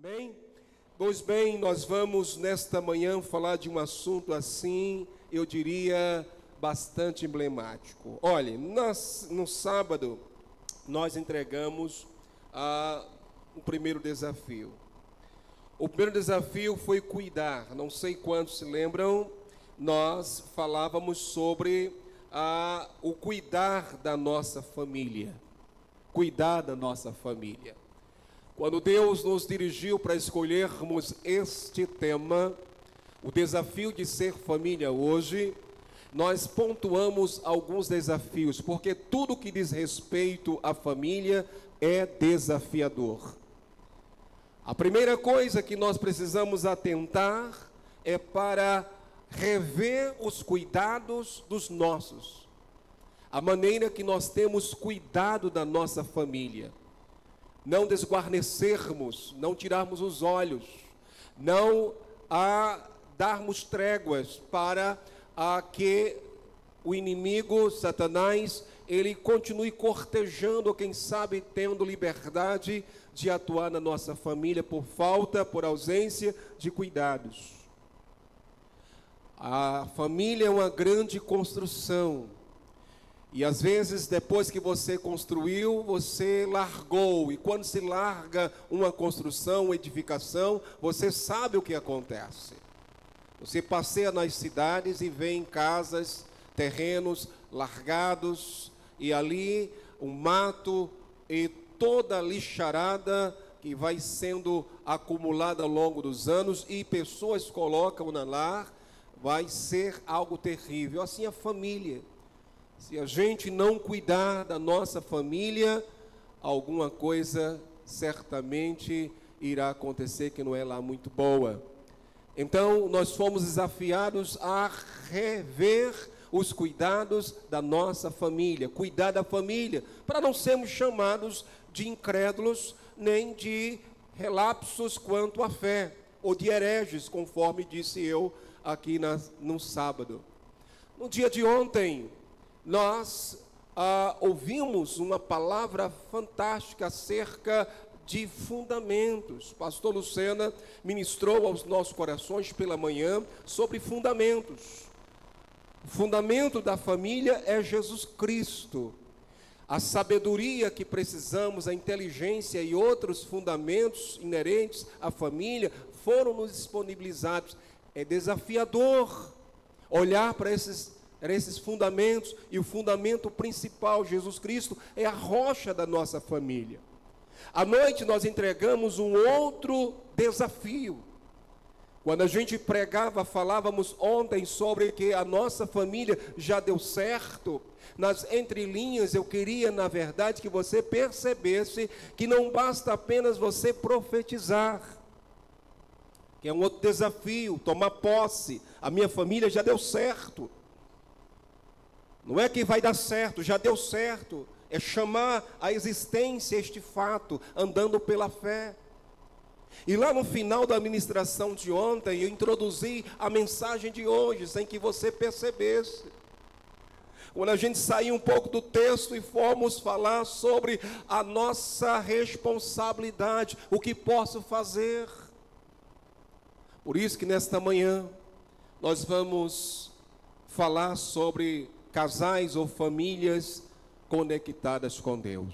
Amém? Pois bem, nós vamos nesta manhã falar de um assunto assim, eu diria, bastante emblemático. Olha, no sábado, nós entregamos o primeiro desafio. O primeiro desafio foi cuidar. Não sei quantos se lembram, nós falávamos sobre o cuidar da nossa família. Cuidar da nossa família. Quando Deus nos dirigiu para escolhermos este tema, o desafio de ser família hoje, nós pontuamos alguns desafios, porque tudo que diz respeito à família é desafiador. A primeira coisa que nós precisamos atentar é para rever os cuidados dos nossos, a maneira que nós temos cuidado da nossa família. Não desguarnecermos, não tirarmos os olhos, não darmos tréguas para que o inimigo, Satanás, ele continue cortejando, ou quem sabe tendo liberdade de atuar na nossa família por falta, por ausência de cuidados. A família é uma grande construção. E às vezes, depois que você construiu, você largou. E quando se larga uma construção, uma edificação, você sabe o que acontece. Você passeia nas cidades e vê em casas, terrenos largados, e ali um mato e toda a lixarada que vai sendo acumulada ao longo dos anos, e pessoas colocam na lar, vai ser algo terrível. Assim a família. Se a gente não cuidar da nossa família, alguma coisa certamente irá acontecer que não é lá muito boa. Então, nós fomos desafiados a rever os cuidados da nossa família, cuidar da família, para não sermos chamados de incrédulos, nem de relapsos quanto à fé, ou de hereges, conforme disse eu aqui no sábado. No dia de ontem, nós ouvimos uma palavra fantástica acerca de fundamentos. Pastor Lucena ministrou aos nossos corações pela manhã sobre fundamentos. O fundamento da família é Jesus Cristo. A sabedoria que precisamos, a inteligência e outros fundamentos inerentes à família foram nos disponibilizados. É desafiador olhar para esses fundamentos, e o fundamento principal, Jesus Cristo, é a rocha da nossa família. À noite nós entregamos um outro desafio. Quando a gente pregava, falávamos ontem sobre que a nossa família já deu certo. Nas entrelinhas eu queria, na verdade, que você percebesse que não basta apenas você profetizar, que é um outro desafio, tomar posse. A minha família já deu certo. Não é que vai dar certo, já deu certo. É chamar à existência este fato, andando pela fé. E lá no final da ministração de ontem, eu introduzi a mensagem de hoje, sem que você percebesse. Quando a gente saiu um pouco do texto e fomos falar sobre a nossa responsabilidade, o que posso fazer. Por isso que nesta manhã, nós vamos falar sobre casais ou famílias conectadas com Deus.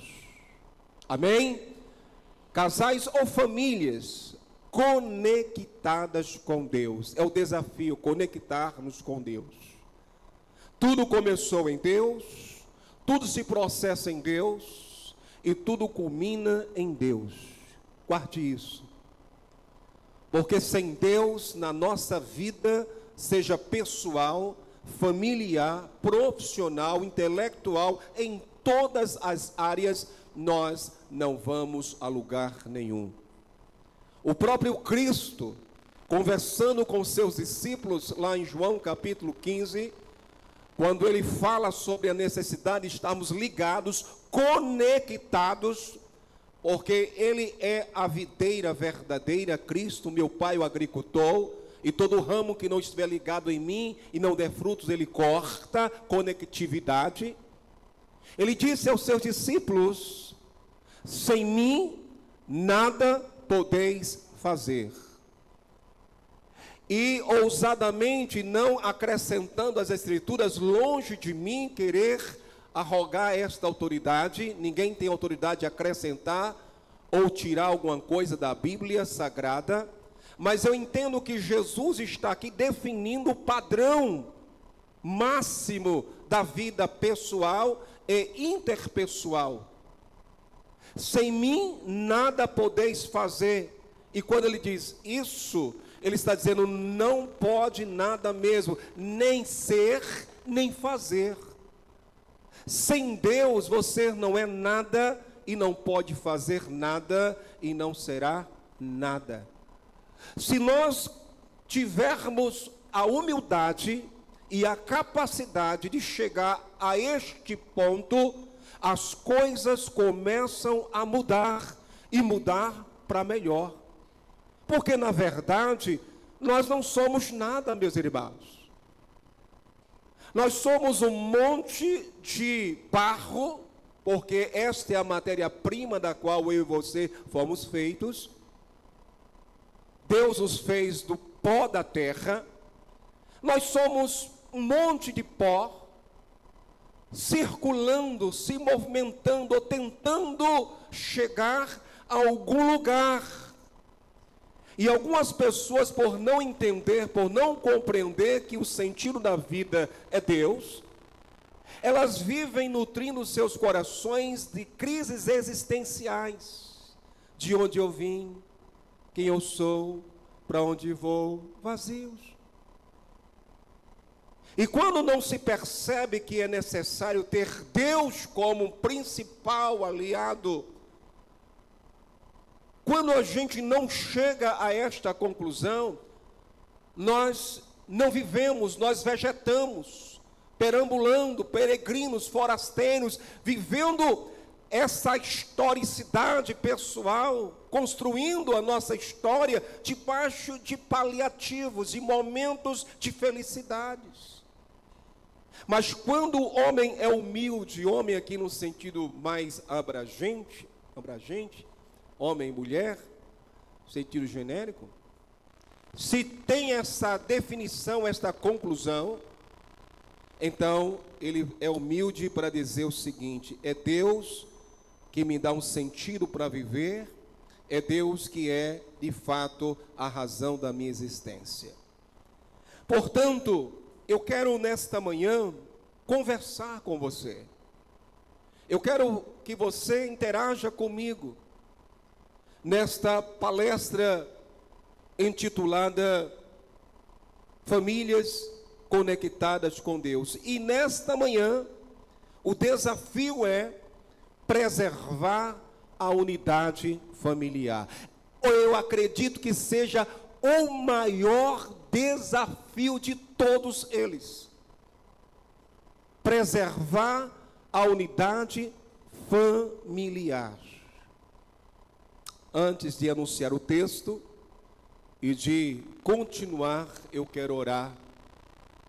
Amém? Casais ou famílias conectadas com Deus. É o desafio, conectar-nos com Deus. Tudo começou em Deus, tudo se processa em Deus e tudo culmina em Deus. Guarde isso. Porque sem Deus na nossa vida, seja pessoal, familiar, profissional, intelectual, em todas as áreas, nós não vamos a lugar nenhum. O próprio Cristo, conversando com seus discípulos, lá em João capítulo 15, quando ele fala sobre a necessidade de estarmos ligados, conectados, porque ele é a videira verdadeira, Cristo, meu Pai, o agricultor, e todo ramo que não estiver ligado em mim e não der frutos, ele corta. Conectividade. Ele disse aos seus discípulos: sem mim nada podeis fazer. E ousadamente, não acrescentando as Escrituras, longe de mim querer arrogar esta autoridade. Ninguém tem autoridade de acrescentar ou tirar alguma coisa da Bíblia Sagrada. Mas eu entendo que Jesus está aqui definindo o padrão máximo da vida pessoal e interpessoal. Sem mim nada podeis fazer. E quando ele diz isso, ele está dizendo não pode nada mesmo, nem ser, nem fazer. Sem Deus você não é nada e não pode fazer nada e não será nada. Se nós tivermos a humildade e a capacidade de chegar a este ponto, as coisas começam a mudar e mudar para melhor. Porque na verdade, nós não somos nada, meus irmãos. Nós somos um monte de barro, porque esta é a matéria-prima da qual eu e você fomos feitos. Deus os fez do pó da terra. Nós somos um monte de pó, circulando, se movimentando, ou tentando chegar a algum lugar. E algumas pessoas, por não entender, por não compreender que o sentido da vida é Deus, elas vivem nutrindo seus corações de crises existenciais. De onde eu vim, quem eu sou, para onde vou, vazios. E quando não se percebe que é necessário ter Deus como principal aliado, quando a gente não chega a esta conclusão, nós não vivemos, nós vegetamos, perambulando, peregrinos, forasteiros, vivendo essa historicidade pessoal, construindo a nossa história debaixo de paliativos e momentos de felicidades. Mas quando o homem é humilde, homem aqui no sentido mais abrangente, homem e mulher, sentido genérico, se tem essa definição, esta conclusão, então ele é humilde para dizer o seguinte: é Deus que me dá um sentido para viver, é Deus que é, de fato, a razão da minha existência. Portanto, eu quero nesta manhã conversar com você. Eu quero que você interaja comigo nesta palestra intitulada Famílias Conectadas com Deus. E nesta manhã, o desafio é preservar a unidade familiar. Eu acredito que seja o maior desafio de todos eles. Preservar a unidade familiar. Antes de anunciar o texto e de continuar, eu quero orar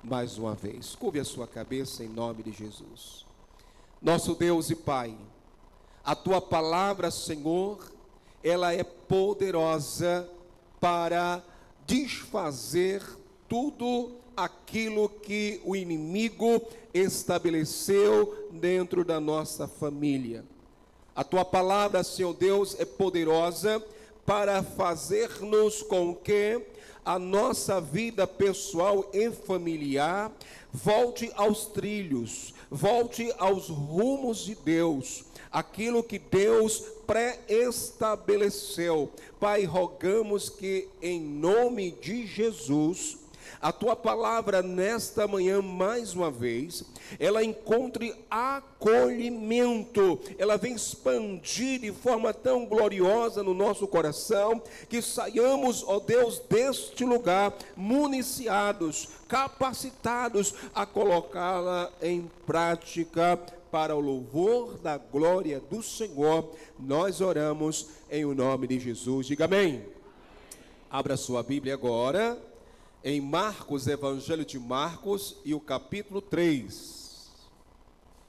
mais uma vez. Curve a sua cabeça em nome de Jesus. Nosso Deus e Pai, a Tua palavra, Senhor, ela é poderosa para desfazer tudo aquilo que o inimigo estabeleceu dentro da nossa família. A Tua palavra, Senhor Deus, é poderosa para fazer-nos com que a nossa vida pessoal e familiar volte aos trilhos, volte aos rumos de Deus, aquilo que Deus pré-estabeleceu. Pai, rogamos que em nome de Jesus, a Tua palavra nesta manhã, mais uma vez, ela encontre acolhimento, ela vem expandir de forma tão gloriosa no nosso coração, que saiamos, ó Deus, deste lugar, municiados, capacitados a colocá-la em prática, para o louvor da glória do Senhor. Nós oramos em o nome de Jesus, diga amém. Abra sua Bíblia agora, em Marcos, Evangelho de Marcos, e o capítulo 3.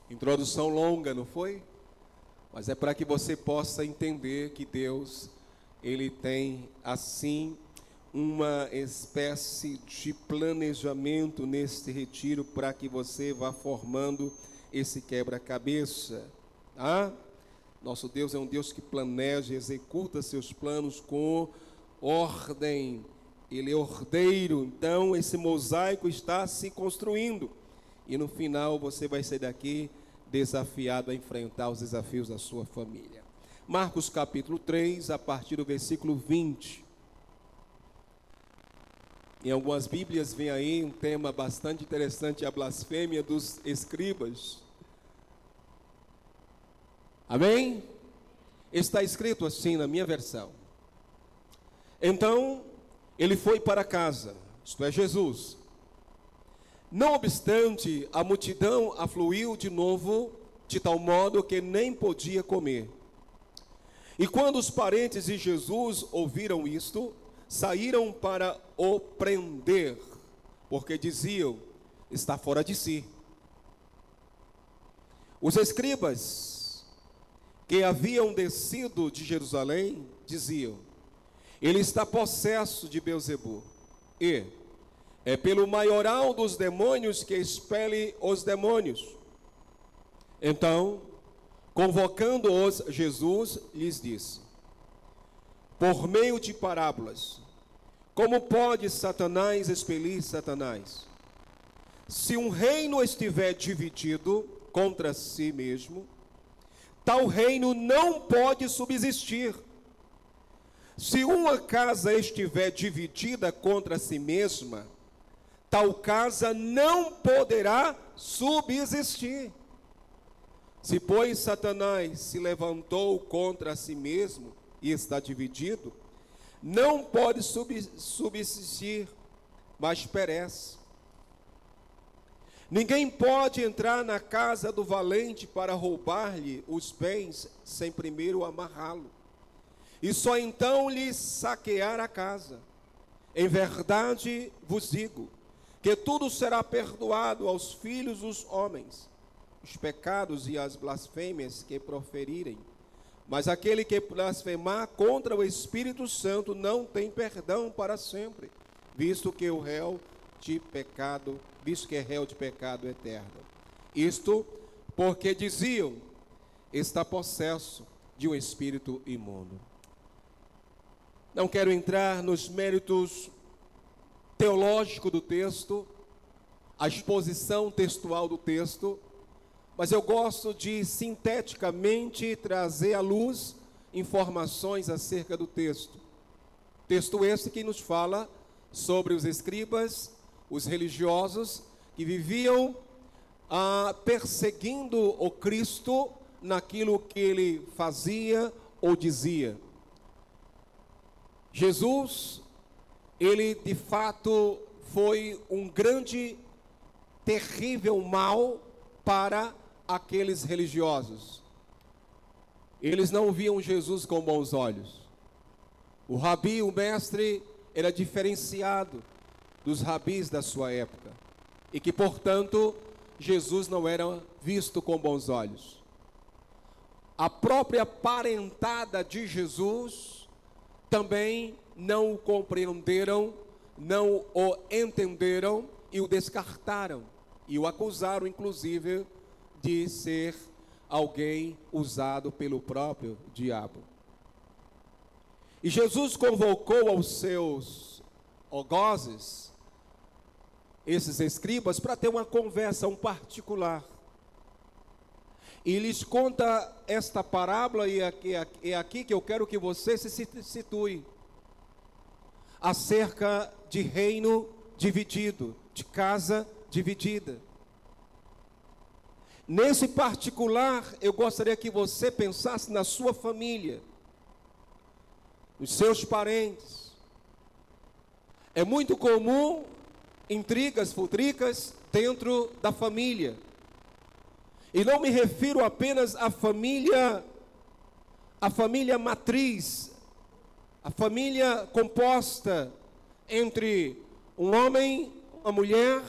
Introdução longa, não foi? Mas é para que você possa entender que Deus, ele tem assim uma espécie de planejamento neste retiro para que você vá formando esse quebra-cabeça, tá? Nosso Deus é um Deus que planeja e executa seus planos com ordem. Ele é ordeiro, então esse mosaico está se construindo. E no final você vai sair daqui desafiado a enfrentar os desafios da sua família. Marcos capítulo 3, a partir do versículo 20. Em algumas Bíblias vem aí um tema bastante interessante, a blasfêmia dos escribas. Amém? Está escrito assim na minha versão. Então, ele foi para casa, isto é, Jesus. Não obstante, a multidão afluiu de novo, de tal modo que nem podia comer. E quando os parentes de Jesus ouviram isto, saíram para o prender, porque diziam, está fora de si. Os escribas que haviam descido de Jerusalém diziam, ele está possesso de Beelzebu, e é pelo maioral dos demônios que expele os demônios. Então, convocando-os, Jesus lhes disse, por meio de parábolas, como pode Satanás expelir Satanás? Se um reino estiver dividido contra si mesmo, tal reino não pode subsistir. Se uma casa estiver dividida contra si mesma, tal casa não poderá subsistir. Se, pois, Satanás se levantou contra si mesmo e está dividido, não pode subsistir, mas perece. Ninguém pode entrar na casa do valente para roubar-lhe os bens sem primeiro amarrá-lo, e só então lhe saquear a casa. Em verdade vos digo, que tudo será perdoado aos filhos dos homens, os pecados e as blasfêmias que proferirem. Mas aquele que blasfemar contra o Espírito Santo não tem perdão para sempre, visto que é réu de pecado eterno. Isto porque diziam, está possesso de um espírito imundo. Não quero entrar nos méritos teológicos do texto, a exposição textual do texto, mas eu gosto de sinteticamente trazer à luz informações acerca do texto. Texto esse que nos fala sobre os escribas, os religiosos que viviam perseguindo o Cristo naquilo que ele fazia ou dizia. Jesus, ele de fato foi um grande, terrível mal para aqueles religiosos. Eles não viam Jesus com bons olhos. O rabi, o mestre, era diferenciado dos rabis da sua época, e que, portanto, Jesus não era visto com bons olhos. A própria parentada de Jesus também não o compreenderam, não o entenderam e o descartaram, e o acusaram, inclusive, de ser alguém usado pelo próprio diabo. E Jesus convocou aos seus algozes, esses escribas, para ter uma conversa, um particular. E lhes conta esta parábola, e é aqui que eu quero que você se situe, acerca de reino dividido, de casa dividida. Nesse particular, eu gostaria que você pensasse na sua família, nos seus parentes. É muito comum intrigas, futricas dentro da família. E não me refiro apenas à família matriz, a família composta entre um homem, uma mulher,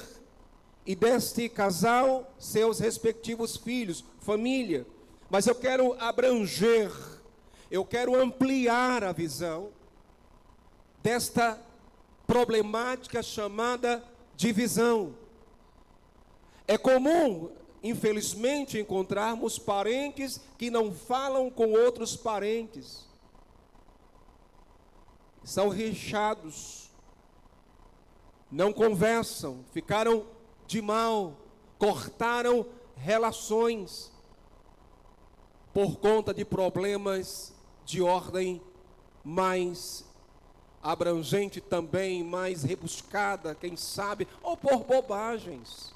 e deste casal, seus respectivos filhos, família. Mas eu quero abranger eu quero ampliar a visão desta problemática chamada divisão. É comum, infelizmente, encontrarmos parentes que não falam com outros parentes. São rixados, não conversam, ficaram de mal, cortaram relações por conta de problemas de ordem mais abrangente também, mais rebuscada, quem sabe, ou por bobagens.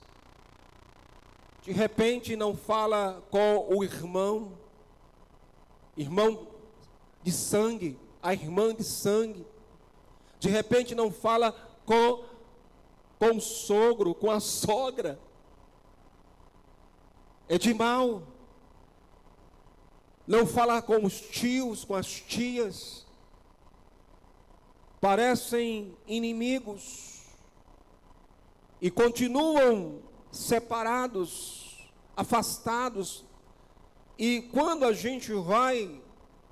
De repente não fala com o irmão de sangue, a irmã de sangue. De repente não fala com o sogro, com a sogra. É de mal. Não fala com os tios, com as tias. Parecem inimigos e continuam separados, afastados. E quando a gente vai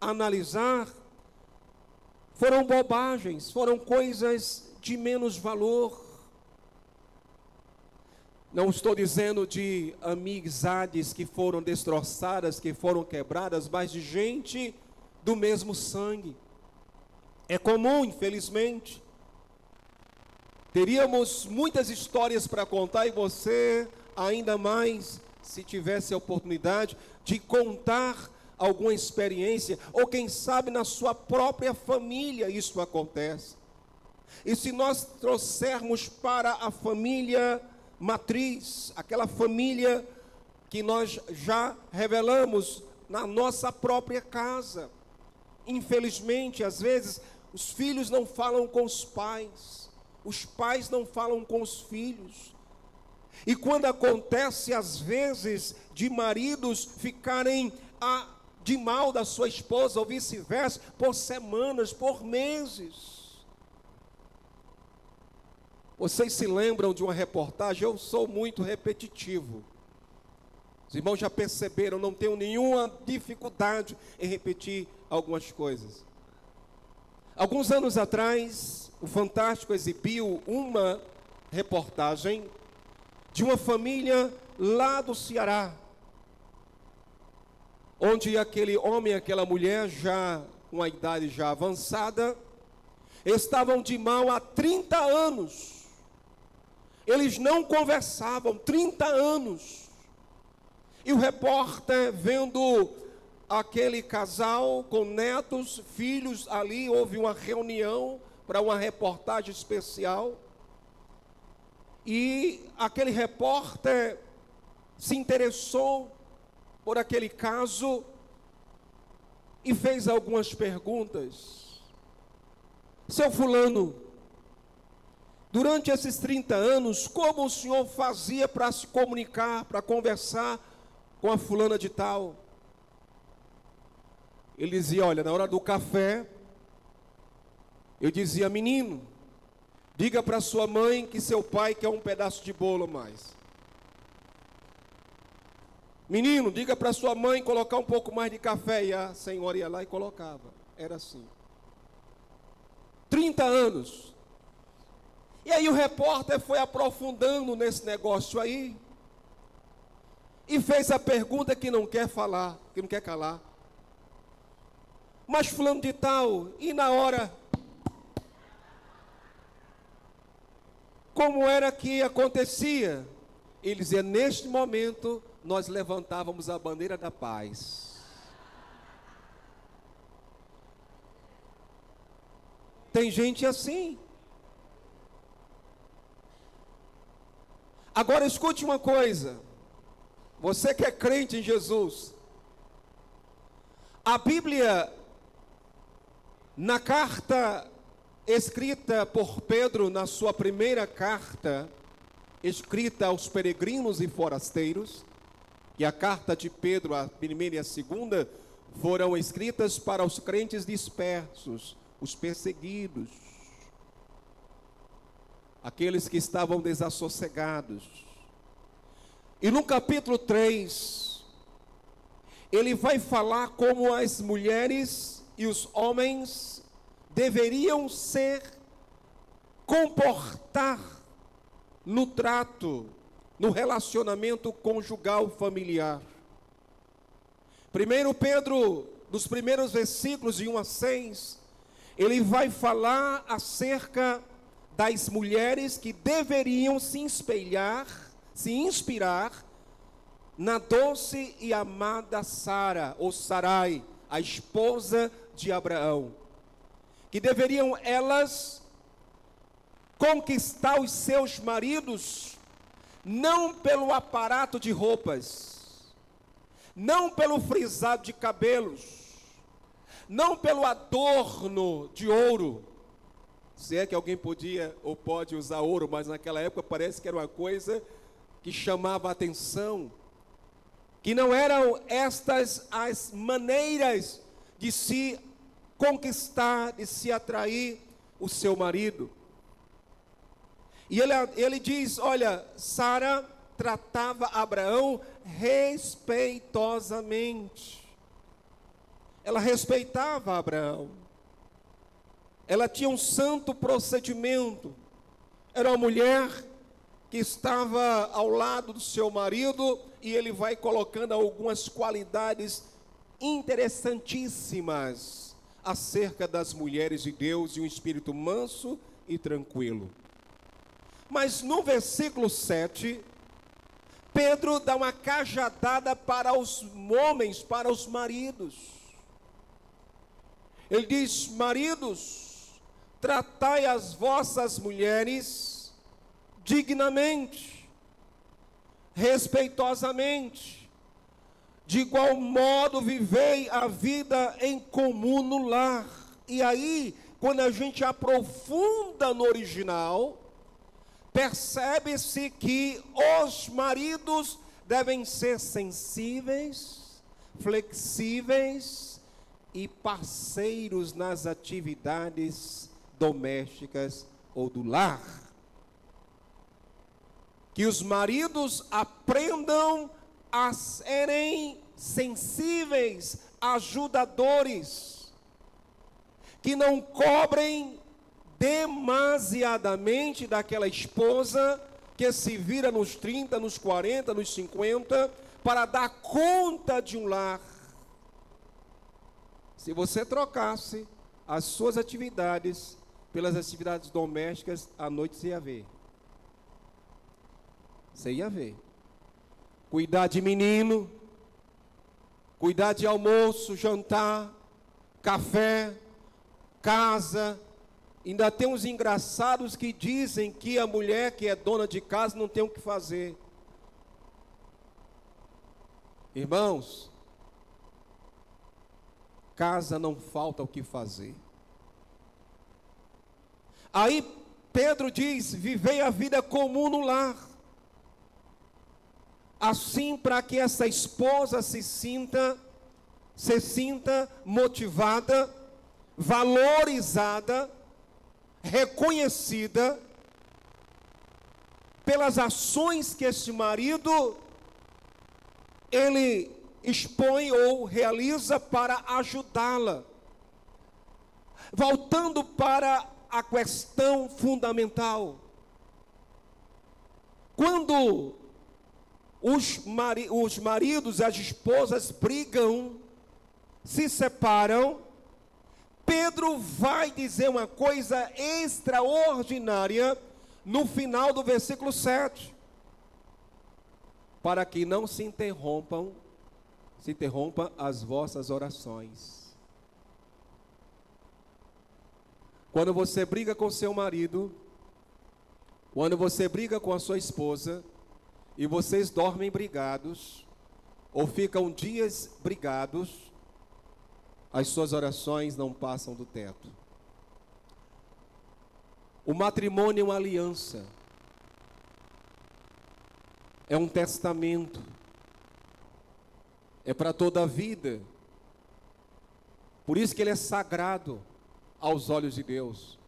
analisar, foram bobagens, foram coisas de menos valor. Não estou dizendo de amizades que foram destroçadas, que foram quebradas, mas de gente do mesmo sangue. É comum, infelizmente. Teríamos muitas histórias para contar e você ainda mais, se tivesse a oportunidade de contar alguma experiência, ou quem sabe na sua própria família isso acontece. E se nós trouxermos para a família matriz, aquela família que nós já revelamos na nossa própria casa, infelizmente, às vezes, os filhos não falam com os pais não falam com os filhos. E quando acontece, às vezes, de maridos ficarem de mal da sua esposa, ou vice-versa, por semanas, por meses. Vocês se lembram de uma reportagem? Eu sou muito repetitivo. Os irmãos já perceberam, não tenho nenhuma dificuldade em repetir algumas coisas. Alguns anos atrás, o Fantástico exibiu uma reportagem de uma família lá do Ceará, onde aquele homem e aquela mulher, já com a idade já avançada, estavam de mal há 30 anos. Eles não conversavam, 30 anos. E o repórter, vendo aquele casal com netos, filhos ali, houve uma reunião para uma reportagem especial. E aquele repórter se interessou por aquele caso e fez algumas perguntas. Seu fulano, durante esses 30 anos, como o senhor fazia para se comunicar, para conversar com a fulana de tal? Ele dizia, olha, na hora do café, eu dizia, menino, diga para sua mãe que seu pai quer um pedaço de bolo a mais. Menino, diga para sua mãe colocar um pouco mais de café. E a senhora ia lá e colocava. Era assim. 30 anos. E aí o repórter foi aprofundando nesse negócio aí e fez a pergunta que não quer falar, que não quer calar. Mas fulano de tal, e na hora? Como era que acontecia? Ele dizia, neste momento, nós levantávamos a bandeira da paz. Tem gente assim. Agora escute uma coisa. Você que é crente em Jesus. A Bíblia, na carta escrita por Pedro, na sua primeira carta, escrita aos peregrinos e forasteiros, e a carta de Pedro, a primeira e a segunda, foram escritas para os crentes dispersos, os perseguidos, aqueles que estavam desassossegados. E no capítulo 3, ele vai falar como as mulheres e os homens deveriam comportar no trato, no relacionamento conjugal familiar. 1 Pedro, nos primeiros versículos de 1 a 6, ele vai falar acerca das mulheres que deveriam se inspirar na doce e amada Sara, ou Sarai, a esposa de Abraão, que deveriam elas conquistar os seus maridos, não pelo aparato de roupas, não pelo frisado de cabelos, não pelo adorno de ouro, se é que alguém podia ou pode usar ouro, mas naquela época parece que era uma coisa que chamava a atenção, que não eram estas as maneiras de se conquistar, de se atrair o seu marido. E ele diz, olha, Sara tratava Abraão respeitosamente. Ela respeitava Abraão. Ela tinha um santo procedimento. Era uma mulher que estava ao lado do seu marido, e ele vai colocando algumas qualidades interessantíssimas acerca das mulheres de Deus e um espírito manso e tranquilo. Mas no versículo 7, Pedro dá uma cajadada para os homens, para os maridos. Ele diz, maridos, tratai as vossas mulheres dignamente, respeitosamente, de igual modo vivei a vida em comum no lar. E aí, quando a gente aprofunda no original, percebe-se que os maridos devem ser sensíveis, flexíveis e parceiros nas atividades domésticas ou do lar. Que os maridos aprendam a serem sensíveis, ajudadores, que não cobrem demasiadamente daquela esposa que se vira nos 30, nos 40, nos 50, para dar conta de um lar. Se você trocasse as suas atividades pelas atividades domésticas, à noite você ia ver. Você ia ver. Cuidar de menino, cuidar de almoço, jantar, café, casa. Ainda tem uns engraçados que dizem que a mulher que é dona de casa não tem o que fazer. Irmãos, casa não falta o que fazer. Aí Pedro diz, vivei a vida comum no lar. Assim, para que essa esposa se sinta motivada, valorizada, reconhecida pelas ações que esse marido ele expõe ou realiza para ajudá-la. Voltando para a questão fundamental, quando os maridos e as esposas brigam, se separam, Pedro vai dizer uma coisa extraordinária no final do versículo 7. Para que não se interrompam as vossas orações. Quando você briga com seu marido, quando você briga com a sua esposa, e vocês dormem brigados, ou ficam dias brigados, as suas orações não passam do teto. O matrimônio é uma aliança, é um testamento, é para toda a vida. Por isso que ele é sagrado aos olhos de Deus.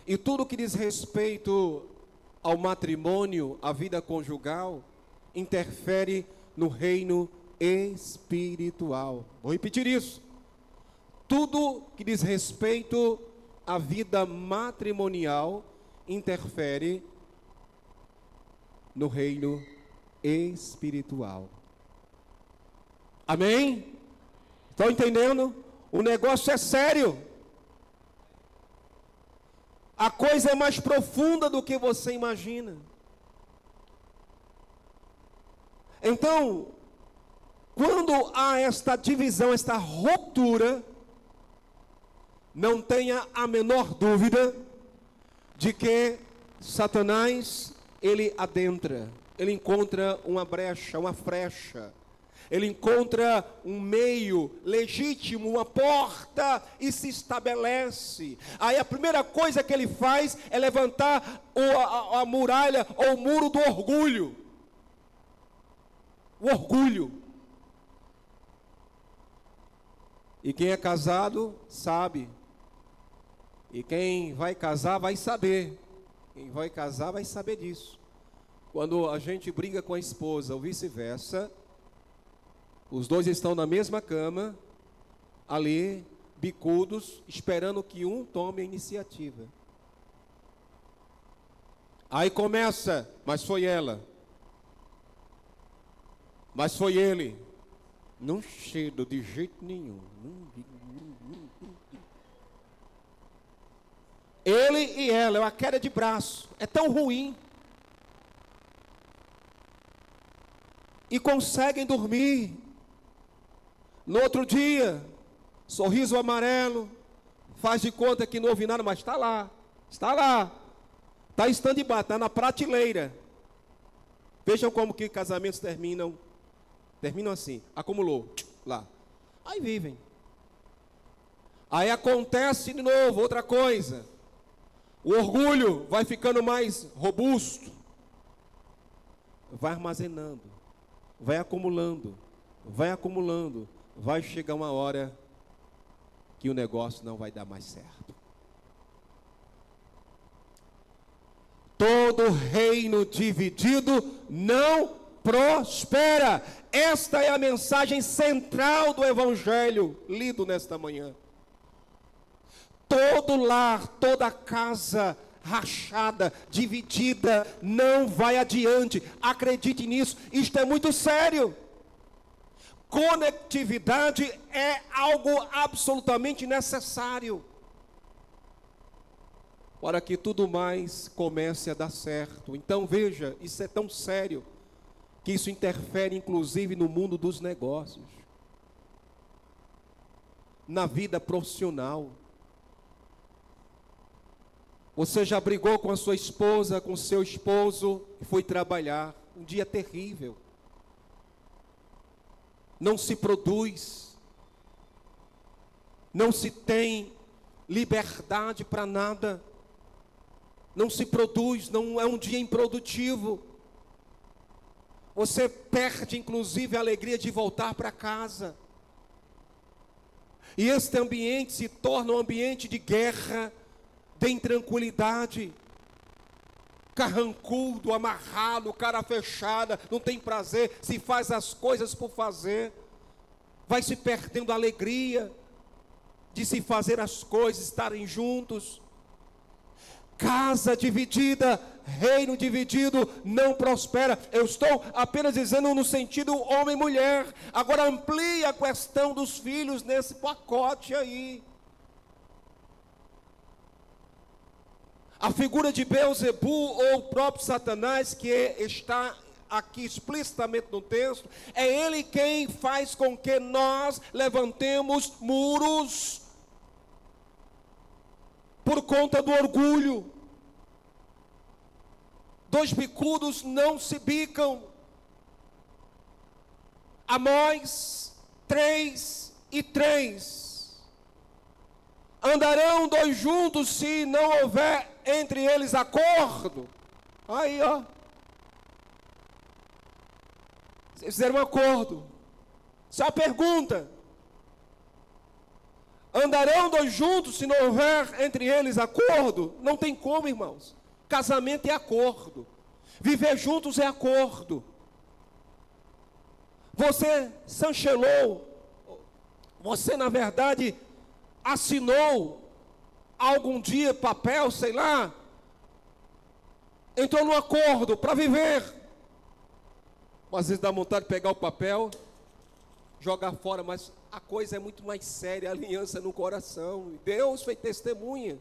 E tudo que diz respeito ao matrimônio, à vida conjugal, interfere no reino espiritual. Vou repetir isso. Tudo que diz respeito à vida matrimonial interfere no reino espiritual. Amém? Estão entendendo? O negócio é sério. A coisa é mais profunda do que você imagina. Então, quando há esta divisão, esta ruptura, não tenha a menor dúvida de que Satanás, ele adentra, ele encontra uma brecha, uma frecha, ele encontra um meio legítimo, uma porta e se estabelece. Aí a primeira coisa que ele faz é levantar a muralha ou o muro do orgulho. O orgulho. E quem é casado sabe. E quem vai casar vai saber. Quem vai casar vai saber disso. Quando a gente briga com a esposa ou vice-versa, os dois estão na mesma cama, ali, bicudos, esperando que um tome a iniciativa. Aí começa, mas foi ela. Mas foi ele. Não cedo de jeito nenhum. Ele e ela, é uma queda de braço. É tão ruim. E conseguem dormir. No outro dia, sorriso amarelo, faz de conta que não houve nada, mas está lá. Está lá. Está em stand-by, está na prateleira. Vejam como que casamentos terminam. Terminam assim, acumulou, lá. Aí vivem. Aí acontece de novo, outra coisa. O orgulho vai ficando mais robusto. Vai armazenando. Vai acumulando. Vai acumulando. Vai chegar uma hora que o negócio não vai dar mais certo. Todo reino dividido não prospera. Esta é a mensagem central do Evangelho lido nesta manhã. Todo lar, toda casa rachada, dividida, não vai adiante. Acredite nisso, isto é muito sério. Conectividade é algo absolutamente necessário para que tudo mais comece a dar certo. Então veja, isso é tão sério que isso interfere inclusive no mundo dos negócios, na vida profissional. Você já brigou com a sua esposa, com o seu esposo e foi trabalhar, um dia terrível. Não se produz, não se tem liberdade para nada, não se produz, não é um dia improdutivo. Você perde inclusive a alegria de voltar para casa. E este ambiente se torna um ambiente de guerra, de intranquilidade. Carrancudo, amarrado, cara fechada, não tem prazer, se faz as coisas por fazer. Vai se perdendo a alegria de se fazer as coisas, estarem juntos. Casa dividida, reino dividido, não prospera. Eu estou apenas dizendo no sentido homem e mulher. Agora amplie a questão dos filhos nesse pacote aí. A figura de Beelzebu ou o próprio Satanás, que está aqui explicitamente no texto, é ele quem faz com que nós levantemos muros por conta do orgulho. Dois bicudos não se bicam. Amós 3:3. Andarão dois juntos se não houver entre eles acordo. Aí, ó. Vocês fizeram um acordo. Só pergunta. Andarão dois juntos se não houver entre eles acordo? Não tem como, irmãos. Casamento é acordo. Viver juntos é acordo. Você chancelou, você na verdade assinou algum dia papel, sei lá, entrou num acordo para viver. Às vezes dá vontade de pegar o papel, jogar fora, mas a coisa é muito mais séria, a aliança no coração. Deus foi testemunha.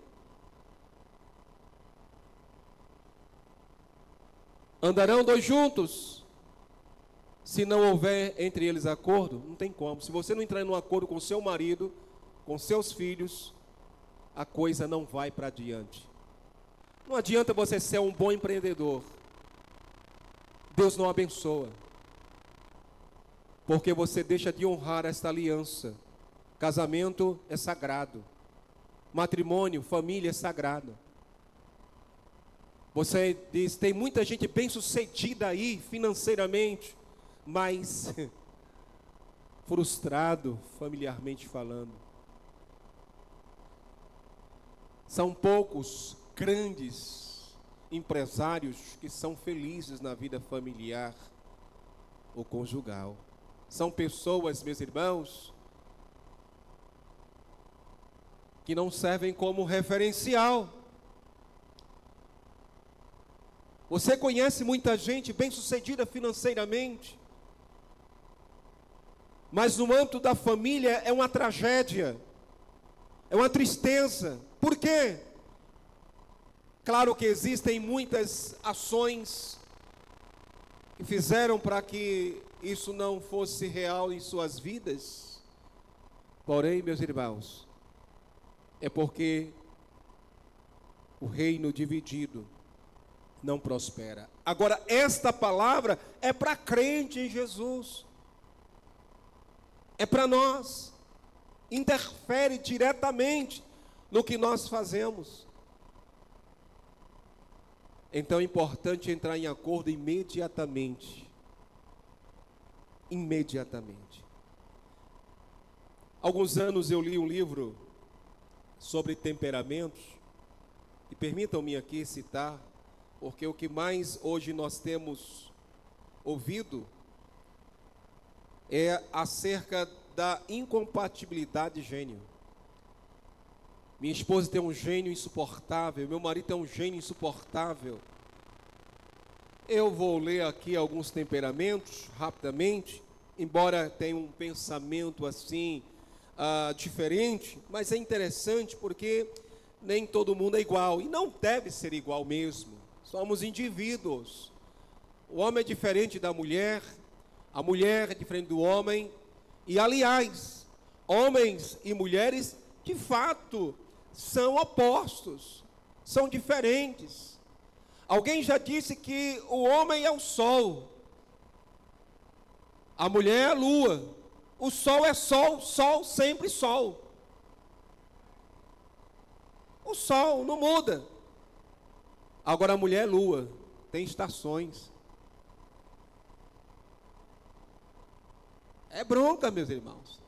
Andarão dois juntos, se não houver entre eles acordo? Não tem como. Se você não entrar em um acordo com seu marido, com seus filhos, a coisa não vai para adiante. Não adianta você ser um bom empreendedor, Deus não abençoa, porque você deixa de honrar esta aliança. Casamento é sagrado, matrimônio, família é sagrado. Você diz, tem muita gente bem sucedida aí financeiramente, mas frustrado familiarmente falando. São poucos grandes empresários que são felizes na vida familiar ou conjugal. São pessoas, meus irmãos, que não servem como referencial. Você conhece muita gente bem-sucedida financeiramente, mas no âmbito da família é uma tragédia, é uma tristeza. Por quê? Claro que existem muitas ações que fizeram para que isso não fosse real em suas vidas. Porém, meus irmãos, é porque o reino dividido não prospera. Agora, esta palavra é para crente em Jesus. É para nós. Interfere diretamente no que nós fazemos. Então é importante entrar em acordo imediatamente. Imediatamente. Alguns anos eu li um livro sobre temperamentos, e permitam-me aqui citar, porque o que mais hoje nós temos ouvido é acerca da incompatibilidade de gênio. Minha esposa tem um gênio insuportável, meu marido tem um gênio insuportável. Eu vou ler aqui alguns temperamentos, rapidamente, embora tenha um pensamento assim, diferente, mas é interessante porque nem todo mundo é igual, e não deve ser igual mesmo. Somos indivíduos. O homem é diferente da mulher, a mulher é diferente do homem, e aliás, homens e mulheres, de fato, são opostos, são diferentes. Alguém já disse que o homem é o sol, a mulher é a lua, o sol é sol, sol sempre sol. O sol não muda. Agora a mulher é lua, tem estações. É bronca, meus irmãos.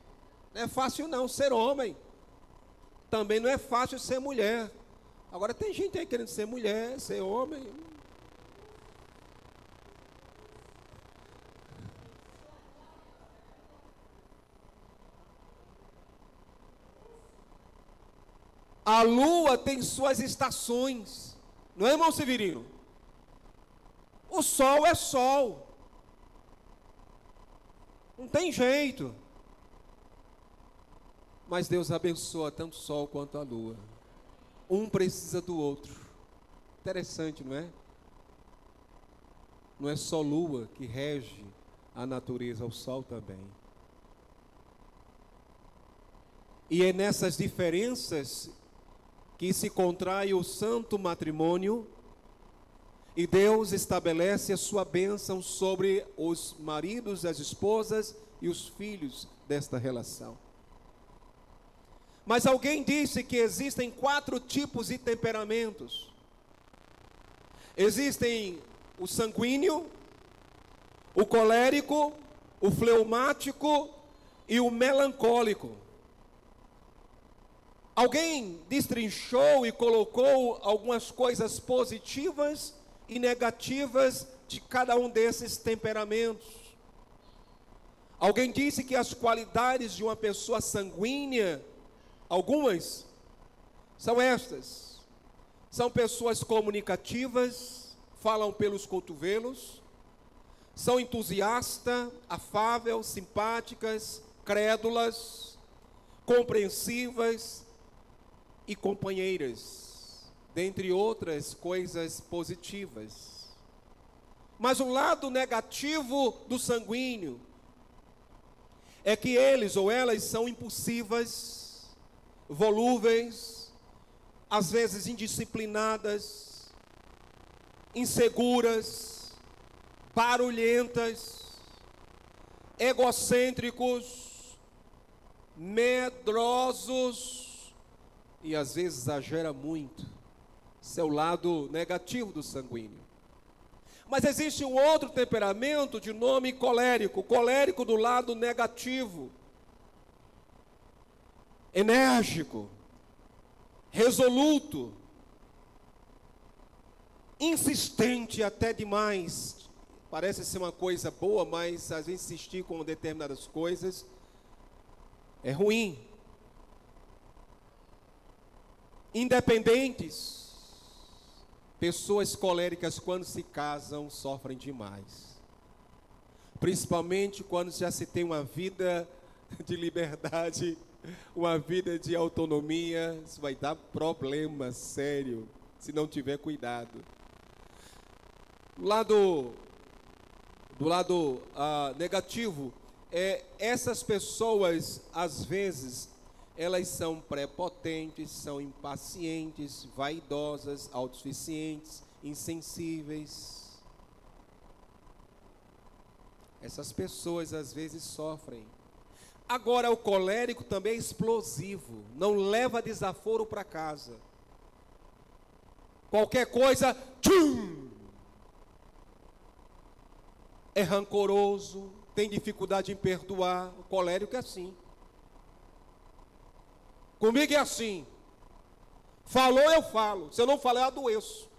Não é fácil não ser homem. Também não é fácil ser mulher. Agora tem gente aí querendo ser mulher, ser homem. A lua tem suas estações. Não é, irmão Severino? O sol é sol. Não tem jeito. Mas Deus abençoa tanto o sol quanto a lua. Um precisa do outro. Interessante, não é? Não é só lua que rege a natureza, o sol também. E é nessas diferenças que se contrai o santo matrimônio, e Deus estabelece a sua bênção sobre os maridos, as esposas e os filhos desta relação. Mas alguém disse que existem 4 tipos de temperamentos. Existem o sanguíneo, o colérico, o fleumático e o melancólico. Alguém destrinchou e colocou algumas coisas positivas e negativas de cada um desses temperamentos. Alguém disse que as qualidades de uma pessoa sanguínea, algumas, são estas. São pessoas comunicativas, falam pelos cotovelos, são entusiastas, afáveis, simpáticas, crédulas, compreensivas e companheiras, dentre outras coisas positivas. Mas o lado negativo do sanguíneo é que eles ou elas são impulsivas, volúveis, às vezes indisciplinadas, inseguras, barulhentas, egocêntricos, medrosos e às vezes exagera muito. Esse é o lado negativo do sanguíneo. Mas existe um outro temperamento de nome colérico, colérico do lado negativo, enérgico, resoluto, insistente até demais. Parece ser uma coisa boa, mas às vezes insistir com determinadas coisas é ruim. Independentes. Pessoas coléricas, quando se casam, sofrem demais. Principalmente quando já se tem uma vida de liberdade, uma vida de autonomia. Isso vai dar problema sério, se não tiver cuidado. Do lado negativo, essas pessoas, às vezes, elas são prepotentes, são impacientes, vaidosas, autossuficientes, insensíveis. Essas pessoas às vezes sofrem. Agora o colérico também é explosivo, não leva desaforo para casa. Qualquer coisa, tchum! É rancoroso, tem dificuldade em perdoar. O colérico é assim. Comigo é assim. Falou, eu falo. Se eu não falar, eu adoeço.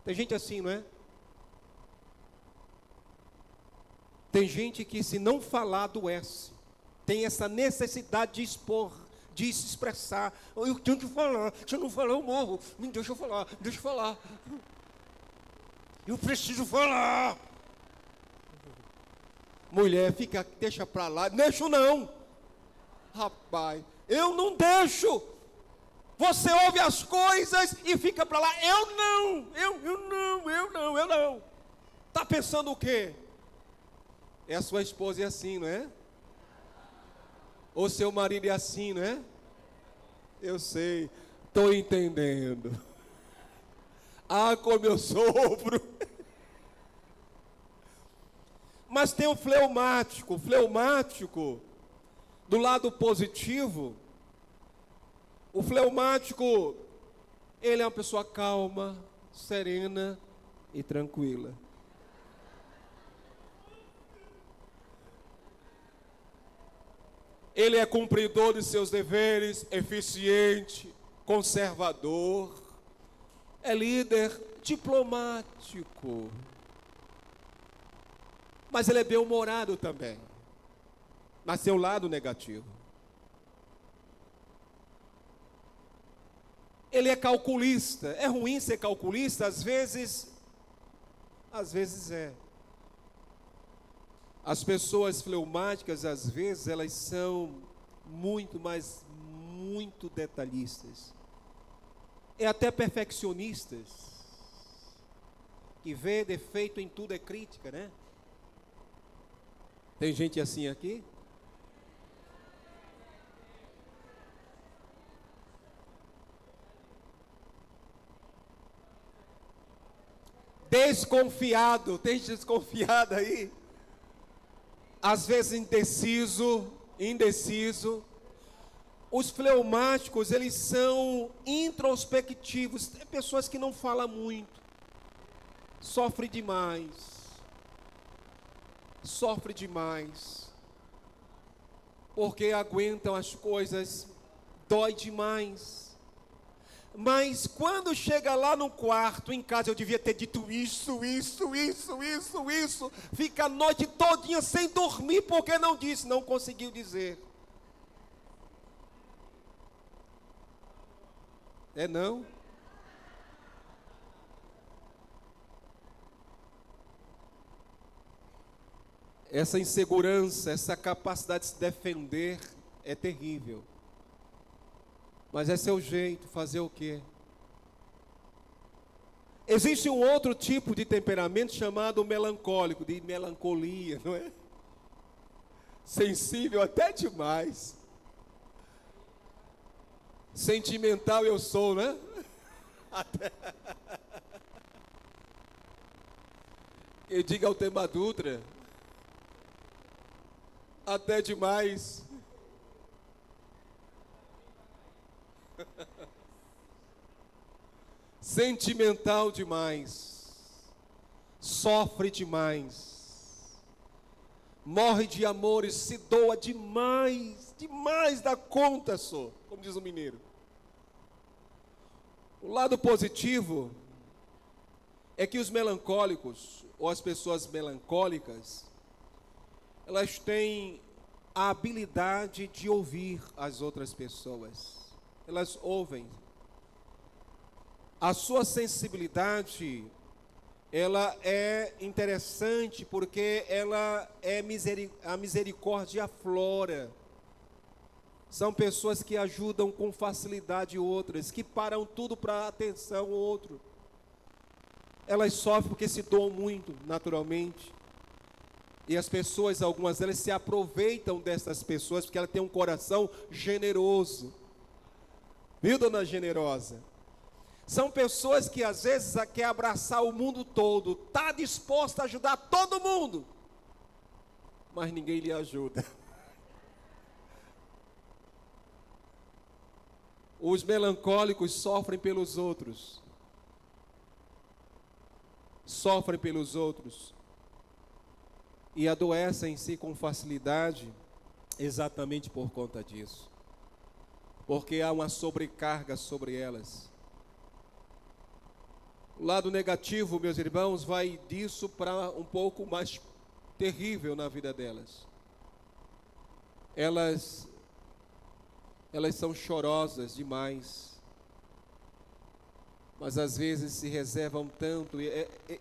Tem gente assim, não é? Tem gente que, se não falar, adoece. Tem essa necessidade de expor, de se expressar. Eu tenho que falar. Se eu não falar, eu morro. Deixa eu falar, deixa eu falar. Eu preciso falar. Mulher, deixa pra lá. Deixo não. Rapaz, eu não deixo. Você ouve as coisas e fica para lá. Eu não. Está pensando o quê? A sua esposa é assim, não é? Ou seu marido é assim, não é? Eu sei, estou entendendo. Ah, como eu sofro. Mas tem o fleumático. O fleumático, do lado positivo, o fleumático, ele é uma pessoa calma, serena e tranquila. Ele é cumpridor de seus deveres, eficiente, conservador, é líder, diplomático. Mas ele é bem-humorado também. Mas seu lado negativo. Ele é calculista. É ruim ser calculista? Às vezes é. As pessoas fleumáticas, às vezes, elas são muito detalhistas. É até perfeccionistas. Que vê defeito em tudo, é crítica, né? Tem gente assim aqui? Desconfiado, tem desconfiado aí? Às vezes indeciso. Os fleumáticos, eles são introspectivos. Tem pessoas que não falam muito. Sofre demais. Porque aguentam as coisas, dói demais. Mas quando chega lá no quarto, em casa, eu devia ter dito isso. Fica a noite todinha sem dormir, porque não disse, não conseguiu dizer. É não? Essa insegurança, essa capacidade de se defender é terrível. Mas é seu jeito, fazer o quê? Existe um outro tipo de temperamento chamado melancólico, de melancolia, não é? Sensível até demais. Sentimental eu sou, né? Até... Eu digo ao Tema Dutra, até demais. Sentimental demais, sofre demais, morre de amores, se doa demais, demais da conta, só, como diz o mineiro. O lado positivo é que os melancólicos, ou as pessoas melancólicas, elas têm a habilidade de ouvir as outras pessoas. Elas ouvem. A sua sensibilidade, ela é interessante porque ela é a misericórdia aflora. São pessoas que ajudam com facilidade outras, que param tudo para atenção ao outro. Elas sofrem porque se doam muito, naturalmente. E as pessoas, algumas delas, se aproveitam dessas pessoas porque elas têm um coração generoso. Viu, dona Generosa? São pessoas que às vezes quer abraçar o mundo todo, está disposta a ajudar todo mundo, mas ninguém lhe ajuda. Os melancólicos sofrem pelos outros. Sofrem pelos outros. E adoecem-se com facilidade, exatamente por conta disso. Porque há uma sobrecarga sobre elas. O lado negativo, meus irmãos, vai disso para um pouco mais terrível na vida delas. Elas são chorosas demais, mas às vezes se reservam tanto.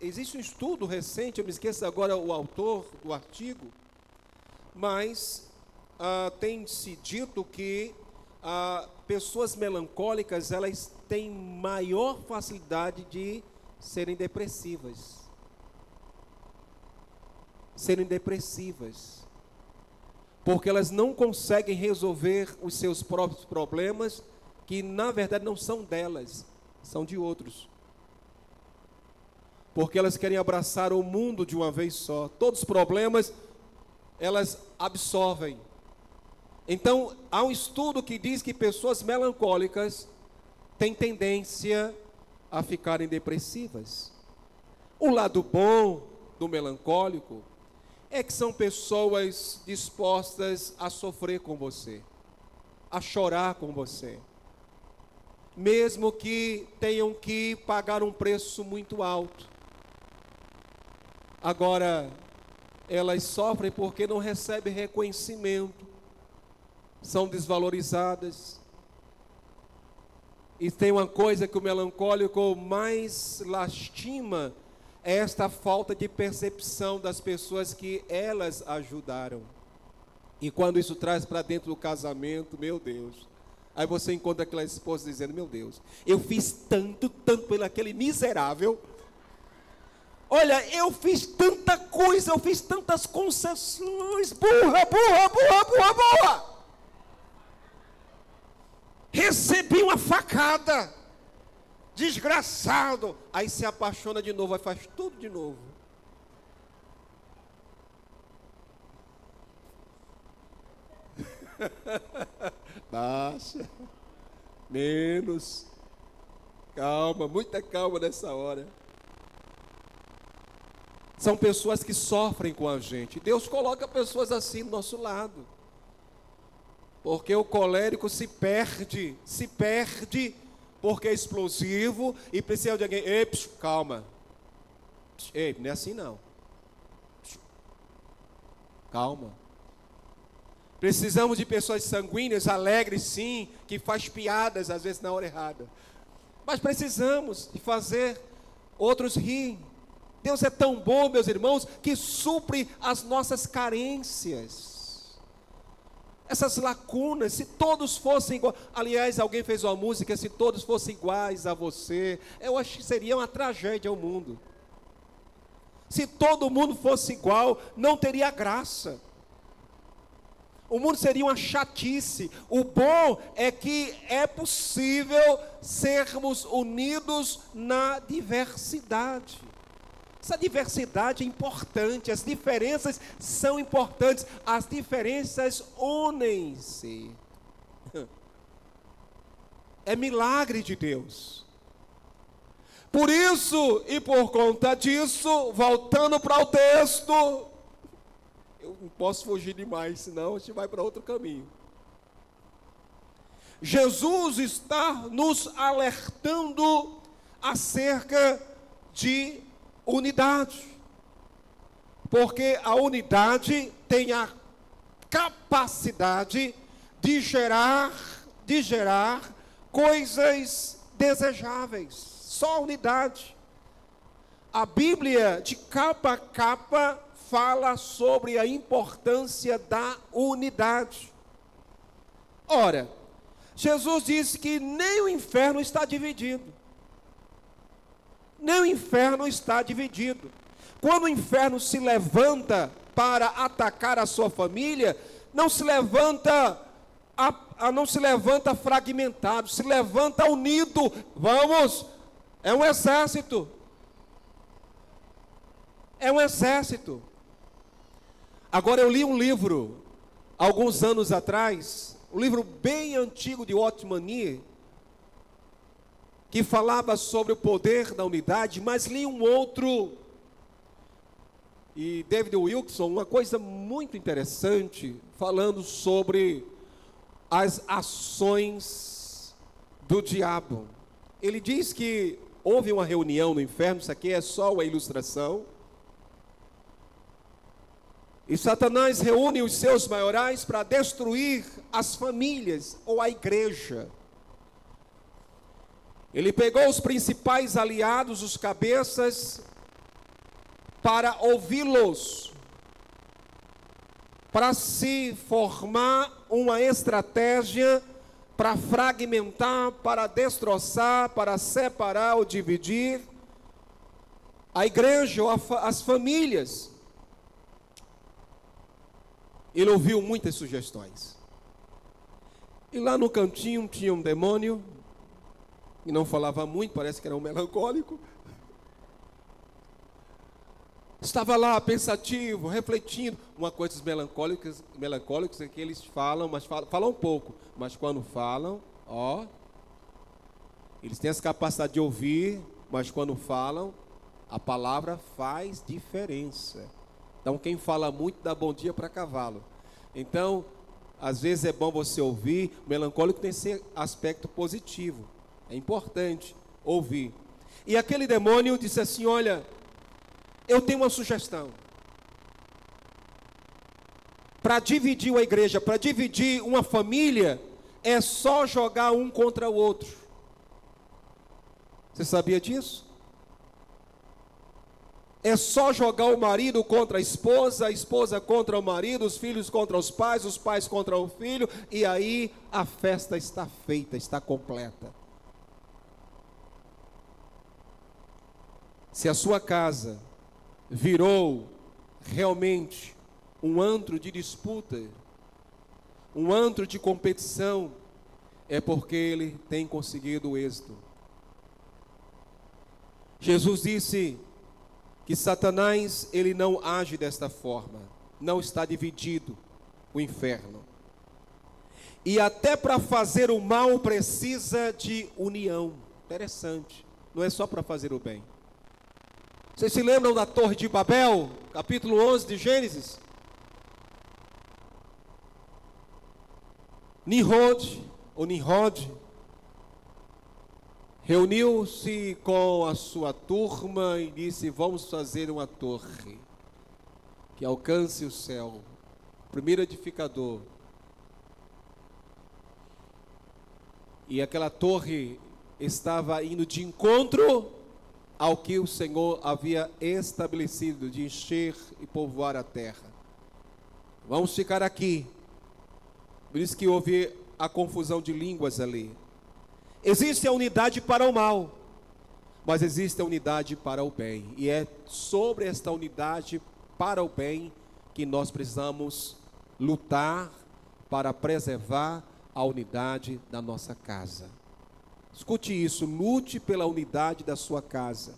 Existe um estudo recente, eu me esqueço agora o autor do artigo, mas tem-se dito que pessoas melancólicas, elas têm maior facilidade de serem depressivas. Porque elas não conseguem resolver os seus próprios problemas, que na verdade não são delas, são de outros. Porque elas querem abraçar o mundo de uma vez só. Todos os problemas, elas absorvem. Então, há um estudo que diz que pessoas melancólicas têm tendência a ficarem depressivas. O lado bom do melancólico é que são pessoas dispostas a sofrer com você, a chorar com você, mesmo que tenham que pagar um preço muito alto. Agora, elas sofrem porque não recebem reconhecimento, são desvalorizadas. E tem uma coisa que o melancólico mais lastima, é esta falta de percepção das pessoas que elas ajudaram. E quando isso traz para dentro do casamento, meu Deus, aí você encontra aquela esposa dizendo, meu Deus, eu fiz tanto pelo aquele miserável. Olha, eu fiz tanta coisa, eu fiz tantas concessões, burra. Recebi uma facada, desgraçado. Aí se apaixona de novo, aí faz tudo de novo. Baixa, menos, calma, muita calma nessa hora. São pessoas que sofrem com a gente. Deus coloca pessoas assim do nosso lado. Porque o colérico se perde porque é explosivo e precisa de alguém. Ei, calma. Ei, não é assim não. Calma. Precisamos de pessoas sanguíneas, alegres sim, que faz piadas às vezes na hora errada. Mas precisamos de fazer outros rir. Deus é tão bom, meus irmãos, que supre as nossas carências. Essas lacunas, se todos fossem iguais. Aliás, alguém fez uma música, se todos fossem iguais a você. Eu acho que seria uma tragédia ao mundo. Se todo mundo fosse igual, não teria graça. O mundo seria uma chatice. O bom é que é possível sermos unidos na diversidade. Essa diversidade é importante, as diferenças são importantes, as diferenças unem-se. É milagre de Deus. Por isso e por conta disso, voltando para o texto, eu não posso fugir demais, senão a gente vai para outro caminho. Jesus está nos alertando acerca de unidade, porque a unidade tem a capacidade de gerar coisas desejáveis. Só a unidade. A Bíblia, de capa a capa, fala sobre a importância da unidade. Ora, Jesus disse que nem o inferno está dividido. Nem o inferno está dividido. Quando o inferno se levanta para atacar a sua família, não se levanta fragmentado, se levanta unido. Vamos, é um exército. É um exército. Agora eu li um livro, alguns anos atrás, um livro bem antigo de Otmani, que falava sobre o poder da unidade, mas li um outro, e David Wilkerson, uma coisa muito interessante, falando sobre as ações do diabo. Ele diz que houve uma reunião no inferno, isso aqui é só uma ilustração, e Satanás reúne os seus maiorais para destruir as famílias ou a igreja. Ele pegou os principais aliados, os cabeças, para ouvi-los, para se formar uma estratégia para fragmentar, para destroçar, para separar ou dividir a igreja ou as famílias. Ele ouviu muitas sugestões. E lá no cantinho tinha um demônio, e não falava muito, parece que era um melancólico. Estava lá pensativo, refletindo. Uma coisa dos melancólicos é que eles falam, mas falam pouco. Mas quando falam, eles têm essa capacidade de ouvir, mas quando falam, a palavra faz diferença. Então quem fala muito dá bom dia para cavalo. Então, às vezes é bom você ouvir. O melancólico tem esse aspecto positivo. É importante ouvir. E aquele demônio disse assim: olha, eu tenho uma sugestão. Para dividir uma igreja, para dividir uma família, é só jogar um contra o outro. Você sabia disso? É só jogar o marido contra a esposa contra o marido, os filhos contra os pais contra o filho, e aí a festa está feita, está completa. Se a sua casa virou realmente um antro de disputa, um antro de competição, é porque ele tem conseguido o êxito. Jesus disse que Satanás, ele não age desta forma, não está dividido o inferno. E até para fazer o mal precisa de união. Interessante, não é só para fazer o bem. Vocês se lembram da Torre de Babel, capítulo 11 de Gênesis? Nimrod, reuniu-se com a sua turma e disse: vamos fazer uma torre que alcance o céu. Primeiro edificador. E aquela torre estava indo de encontro ao que o Senhor havia estabelecido, de encher e povoar a terra. Vamos ficar aqui. Por isso que houve a confusão de línguas ali. Existe a unidade para o mal, mas existe a unidade para o bem. E é sobre esta unidade para o bem que nós precisamos lutar para preservar a unidade da nossa casa. Escute isso, lute pela unidade da sua casa.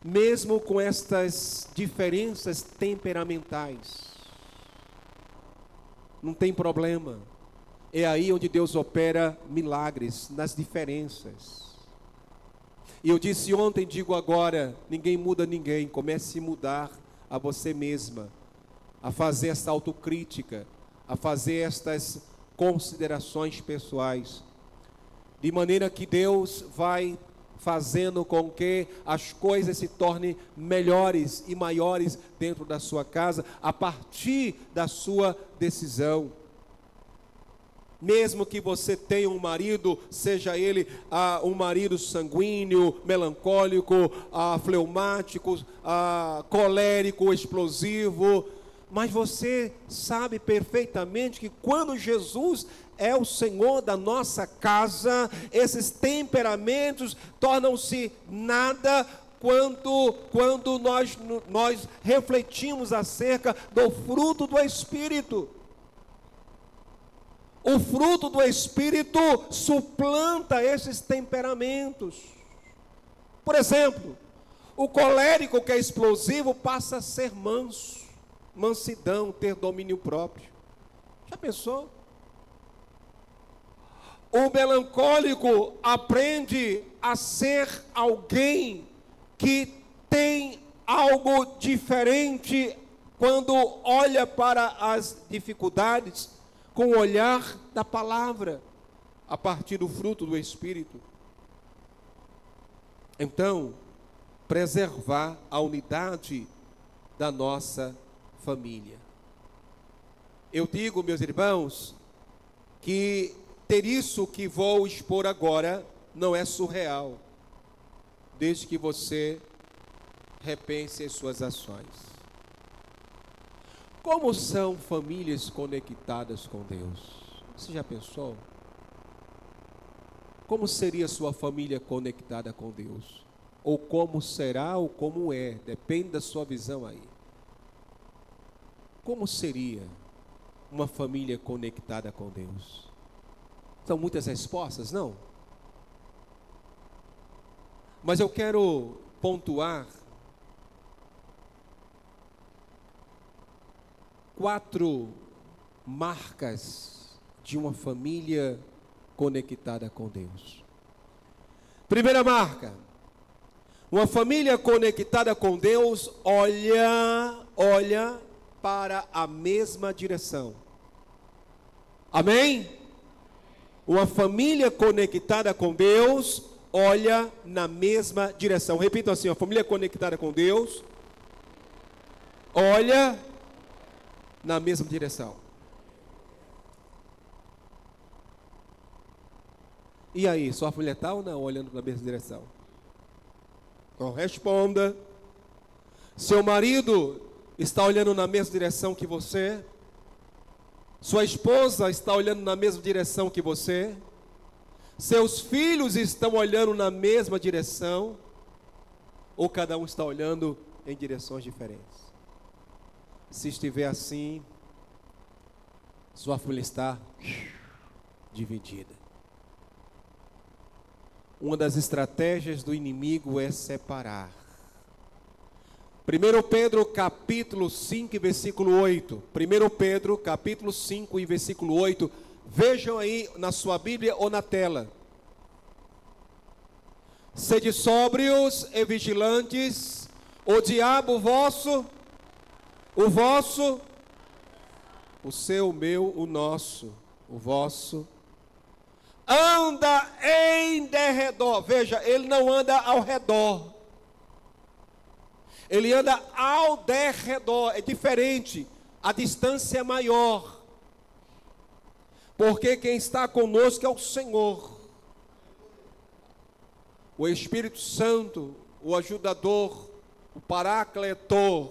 Mesmo com estas diferenças temperamentais, não tem problema. É aí onde Deus opera milagres, nas diferenças. E eu disse ontem, digo agora, ninguém muda ninguém. Comece a mudar a você mesma, a fazer essa autocrítica, a fazer estas considerações pessoais, de maneira que Deus vai fazendo com que as coisas se tornem melhores e maiores dentro da sua casa, a partir da sua decisão. Mesmo que você tenha um marido, seja ele um marido sanguíneo, melancólico, fleumático, colérico, explosivo, mas você sabe perfeitamente que quando Jesus é o Senhor da nossa casa, esses temperamentos tornam-se nada quando nós refletimos acerca do fruto do Espírito. O fruto do Espírito suplanta esses temperamentos. Por exemplo, o colérico, que é explosivo, passa a ser manso, mansidão, ter domínio próprio. Já pensou? O melancólico aprende a ser alguém que tem algo diferente quando olha para as dificuldades com o olhar da palavra, a partir do fruto do Espírito. Então, preservar a unidade da nossa família. Eu digo, meus irmãos, que ter isso que vou expor agora não é surreal, desde que você repense as suas ações. Como são famílias conectadas com Deus? Você já pensou? Como seria sua família conectada com Deus? Ou como será, ou como é, depende da sua visão aí. Como seria uma família conectada com Deus? São muitas respostas, não? Mas eu quero pontuar 4 marcas de uma família conectada com Deus. Primeira marca: uma família conectada com Deus olha para a mesma direção. Amém? Uma família conectada com Deus olha na mesma direção. Repito assim: uma família conectada com Deus olha na mesma direção. E aí, sua família está ou não olhando na mesma direção? Então responda. Seu marido está olhando na mesma direção que você? Sua esposa está olhando na mesma direção que você? Seus filhos estão olhando na mesma direção? Ou cada um está olhando em direções diferentes? Se estiver assim, sua família está dividida. Uma das estratégias do inimigo é separar. 1 Pedro capítulo 5 e versículo 8. 1 Pedro capítulo 5 e versículo 8. Vejam aí na sua Bíblia ou na tela. Sede sóbrios e vigilantes, o diabo vosso, o vosso, o seu, o meu, o nosso, o vosso, anda em derredor. Veja, ele não anda ao redor. Ele anda ao derredor. É diferente. A distância é maior. Porque quem está conosco é o Senhor. O Espírito Santo, o ajudador, o paracletor,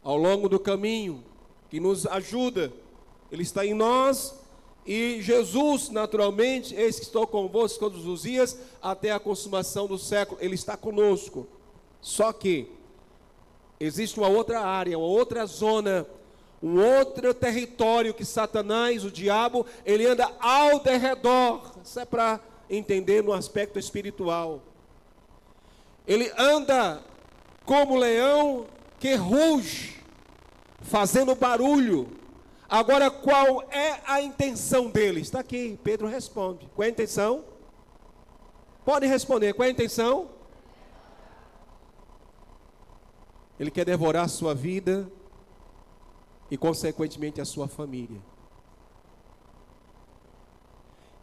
ao longo do caminho, que nos ajuda. Ele está em nós. E Jesus, naturalmente, eis que estou convosco todos os dias, até a consumação do século. Ele está conosco. Só que existe uma outra área, uma outra zona, um outro território que Satanás, o diabo, ele anda ao derredor. Isso é para entender no aspecto espiritual. Ele anda como leão que ruge, fazendo barulho. Agora, qual é a intenção dele? Está aqui, Pedro responde. Qual é a intenção? Pode responder, qual é a intenção? Ele quer devorar a sua vida e, consequentemente, a sua família.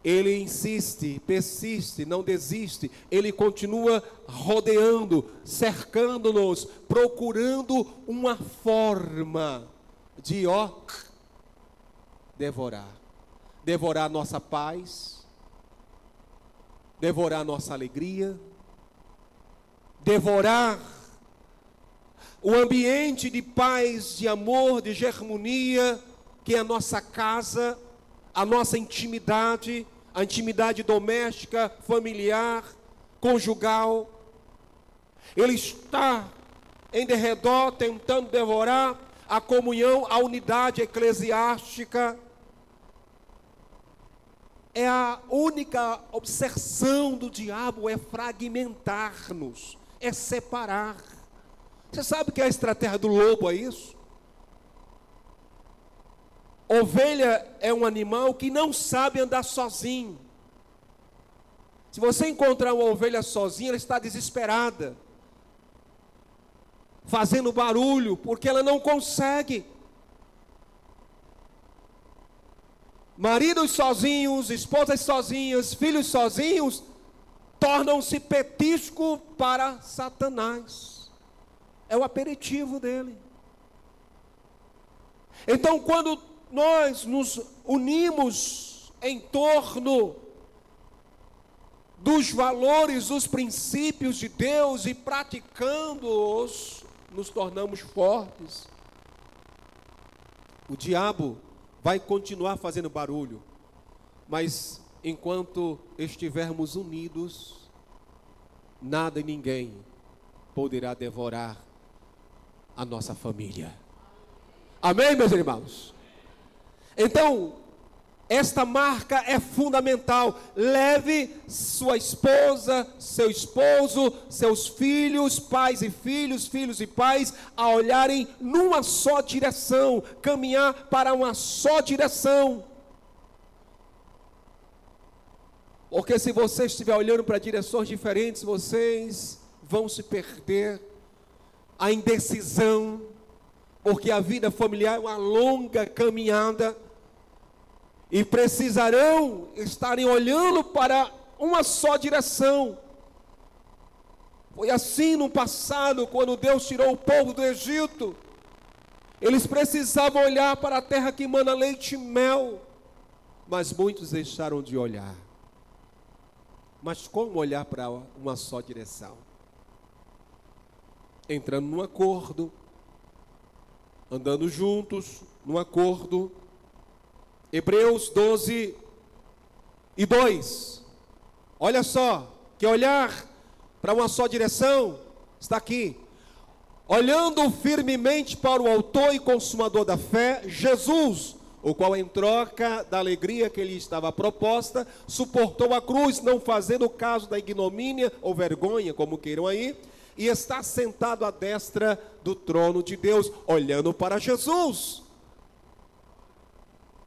Ele insiste, persiste, não desiste. Ele continua rodeando, cercando-nos, procurando uma forma de devorar a nossa paz, devorar a nossa alegria, devorar o ambiente de paz, de amor, de harmonia, que é a nossa casa, a nossa intimidade, a intimidade doméstica, familiar, conjugal. Ele está em derredor tentando devorar a comunhão, a unidade eclesiástica. É a única obsessão do diabo, é fragmentar-nos, é separar. Você sabe que a estratégia do lobo é isso? Ovelha é um animal que não sabe andar sozinho. Se você encontrar uma ovelha sozinha, ela está desesperada, fazendo barulho, porque ela não consegue. Maridos sozinhos, esposas sozinhas, filhos sozinhos, tornam-se petisco para Satanás. É o aperitivo dele. Então, quando nós nos unimos em torno dos valores, dos princípios de Deus e praticando-os, nos tornamos fortes. O diabo vai continuar fazendo barulho, mas enquanto estivermos unidos, nada e ninguém poderá devorar a nossa família. Amém, meus irmãos? Então, esta marca é fundamental. Leve sua esposa, seu esposo, seus filhos, pais e filhos, filhos e pais, a olharem numa só direção, caminhar para uma só direção. Porque se você estiver olhando para direções diferentes, vocês vão se perder. A indecisão, porque a vida familiar é uma longa caminhada. E precisarão estarem olhando para uma só direção. Foi assim no passado, quando Deus tirou o povo do Egito. Eles precisavam olhar para a terra que emana leite e mel. Mas muitos deixaram de olhar. Mas como olhar para uma só direção? Entrando num acordo, andando juntos, num acordo. Hebreus 12:2. Olha só, que olhar para uma só direção está aqui. Olhando firmemente para o autor e consumador da fé, Jesus, o qual em troca da alegria que lhe estava proposta, suportou a cruz, não fazendo caso da ignomínia ou vergonha, como queiram aí, e está sentado à destra do trono de Deus, olhando para Jesus.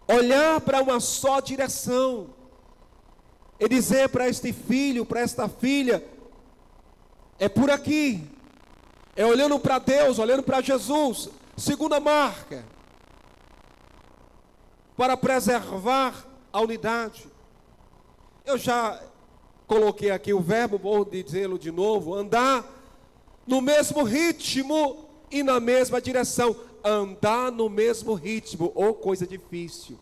Olhar para uma só direção, e dizer para este filho, para esta filha, é por aqui, é olhando para Deus, olhando para Jesus. Segunda marca, para preservar a unidade. Eu já coloquei aqui o verbo, vou dizê-lo de novo, andar no mesmo ritmo e na mesma direção. Andar no mesmo ritmo, ou coisa difícil.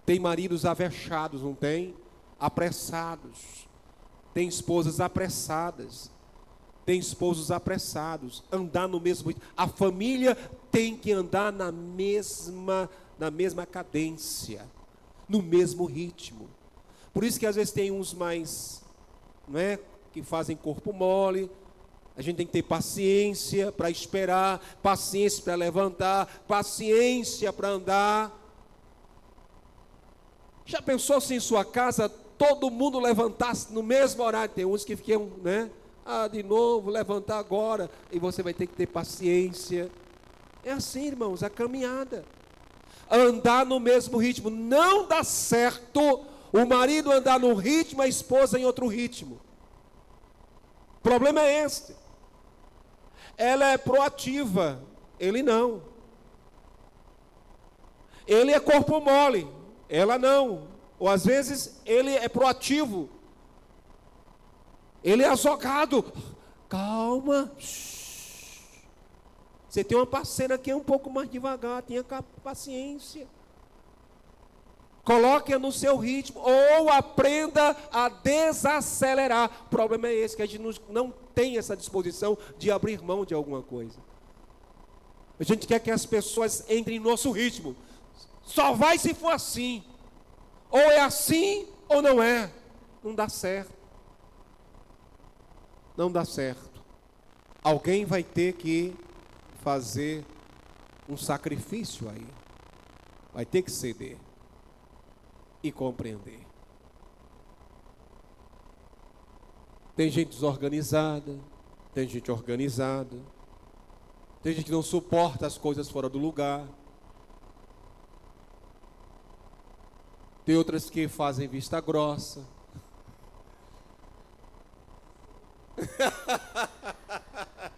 Tem maridos avechados, não tem? Apressados. Tem esposas apressadas. Tem esposos apressados. Andar no mesmo ritmo. A família tem que andar na mesma cadência, no mesmo ritmo. Por isso que às vezes tem uns mais, não é, que fazem corpo mole. A gente tem que ter paciência para esperar, paciência para levantar, paciência para andar. Já pensou se em sua casa todo mundo levantasse no mesmo horário? Tem uns que ficam, né? De novo, levantar agora. E você vai ter que ter paciência. É assim, irmãos, a caminhada. Andar no mesmo ritmo. Não dá certo o marido andar num ritmo, a esposa em outro ritmo. O problema é este. Ela é proativa, ele não. Ele é corpo mole, ela não. Ou às vezes ele é proativo, ele é azogado. Calma. Você tem uma parceira que é um pouco mais devagar, tenha paciência. Coloque-a no seu ritmo, ou aprenda a desacelerar. O problema é esse, que a gente não tem essa disposição de abrir mão de alguma coisa. A gente quer que as pessoas entrem no nosso ritmo. Só vai se for assim. Ou é assim, ou não é. Não dá certo. Não dá certo. Alguém vai ter que fazer um sacrifício aí. Vai ter que ceder. E compreender. Tem gente desorganizada, tem gente organizada, tem gente que não suporta as coisas fora do lugar, tem outras que fazem vista grossa.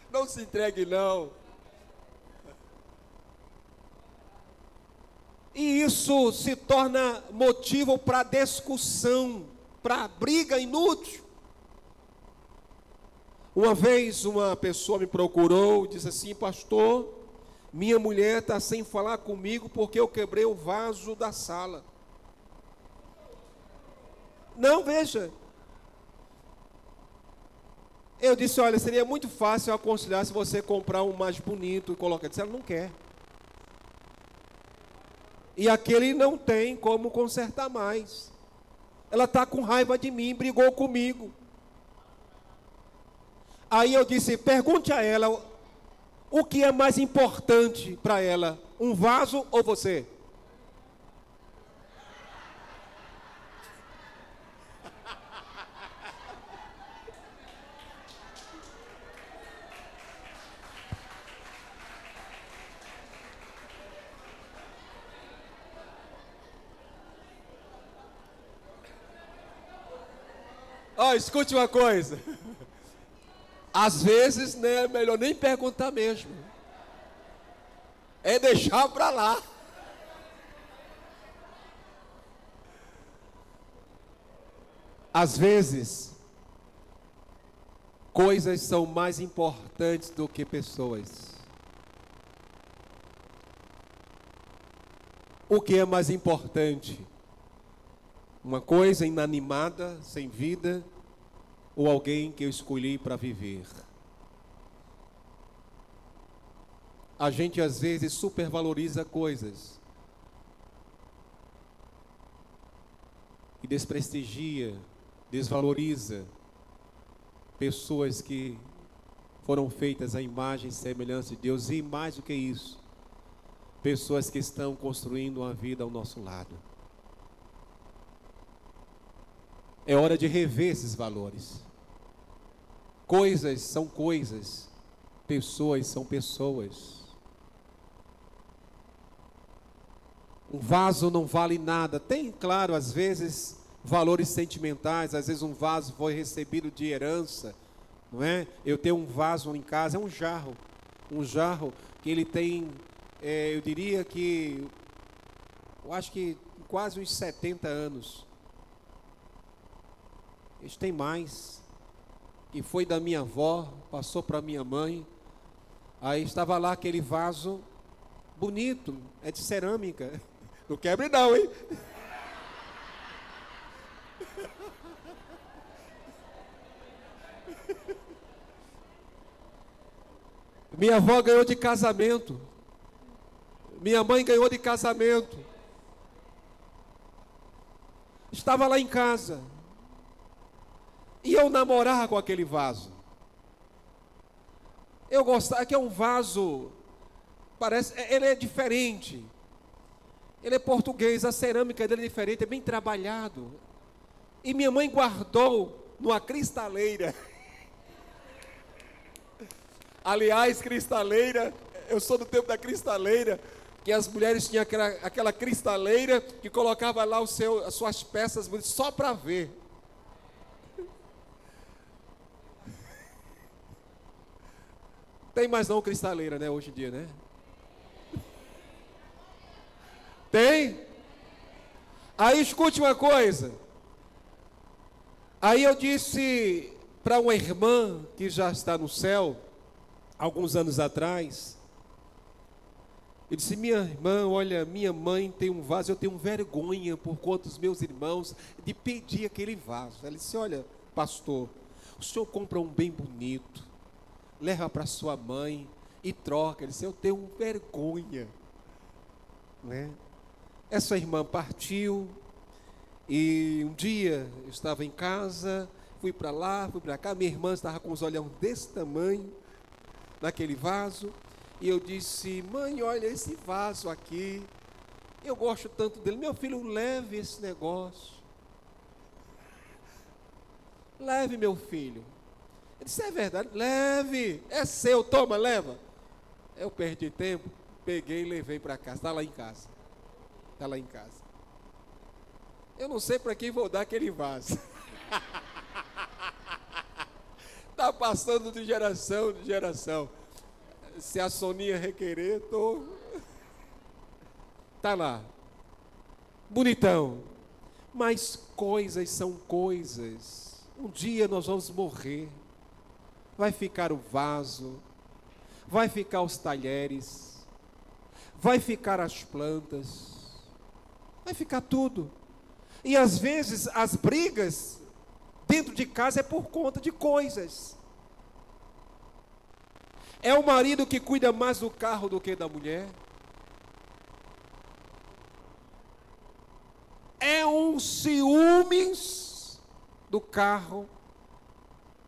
Não se entregue não. E isso se torna motivo para discussão, para briga inútil. Uma vez uma pessoa me procurou e disse assim: pastor, minha mulher está sem falar comigo porque eu quebrei o vaso da sala. Não, veja. Eu disse: olha, seria muito fácil eu aconselhar se você comprar um mais bonito e colocar. Ela não quer. E aquele não tem como consertar mais. Ela está com raiva de mim, brigou comigo. Aí eu disse: pergunte a ela o que é mais importante para ela, um vaso ou você? Escute uma coisa. Às vezes, né, é melhor nem perguntar mesmo. É deixar para lá. Às vezes, coisas são mais importantes do que pessoas. O que é mais importante? Uma coisa inanimada, sem vida, ou alguém que eu escolhi para viver? A gente às vezes supervaloriza coisas e desprestigia, desvaloriza pessoas que foram feitas à imagem e semelhança de Deus, e mais do que isso, pessoas que estão construindo uma vida ao nosso lado. É hora de rever esses valores. Coisas são coisas, pessoas são pessoas. Um vaso não vale nada. Tem, claro, às vezes, valores sentimentais. Às vezes um vaso foi recebido de herança, não é? Eu tenho um vaso em casa, é um jarro. Um jarro que ele tem, eu diria que, eu acho que quase uns 70 anos. Eles têm mais. Que foi da minha avó, passou para minha mãe. Aí estava lá aquele vaso bonito, é de cerâmica. Não quebre não, hein? Minha avó ganhou de casamento. Minha mãe ganhou de casamento. Estava lá em casa. E eu namorava com aquele vaso. Eu gostava, que é um vaso, parece, ele é diferente. Ele é português, a cerâmica dele é diferente, é bem trabalhado. E minha mãe guardou numa cristaleira. Aliás, cristaleira, eu sou do tempo da cristaleira, que as mulheres tinham aquela cristaleira que colocava lá as suas peças só para ver. Tem mais não cristaleira, né, hoje em dia, né? Tem? Aí escute uma coisa. Aí eu disse para uma irmã que já está no céu, alguns anos atrás, eu disse: minha irmã, olha, minha mãe tem um vaso, eu tenho vergonha por conta dos meus irmãos de pedir aquele vaso. Ela disse: olha, pastor, o senhor compra um bem bonito, leva para sua mãe e troca. Ele disse: eu tenho vergonha, né? Essa irmã partiu e um dia eu estava em casa, fui para lá, fui para cá, minha irmã estava com os olhão desse tamanho naquele vaso, e eu disse: mãe, olha esse vaso aqui, eu gosto tanto dele, meu filho, leve esse negócio, leve, meu filho. Ele disse: é verdade, leve, é seu, toma, leva. Eu perdi tempo, peguei e levei para casa, está lá em casa. Está lá em casa. Eu não sei para quem vou dar aquele vaso. Está passando de geração em geração. Se a Soninha requerer, estou... Está lá. Bonitão. Mas coisas são coisas. Um dia nós vamos morrer. Vai ficar o vaso, vai ficar os talheres, vai ficar as plantas, vai ficar tudo. E às vezes as brigas dentro de casa é por conta de coisas. É o marido que cuida mais do carro do que da mulher. É um ciúmes do carro,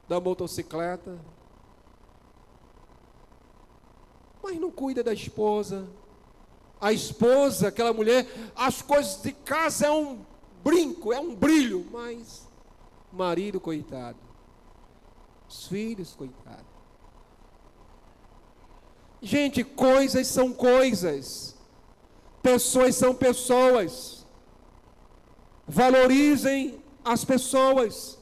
da motocicleta, mas não cuida da esposa. A esposa, aquela mulher, as coisas de casa é um brinco, é um brilho, mas o marido, coitado, os filhos, coitado. Gente, coisas são coisas, pessoas são pessoas. Valorizem as pessoas.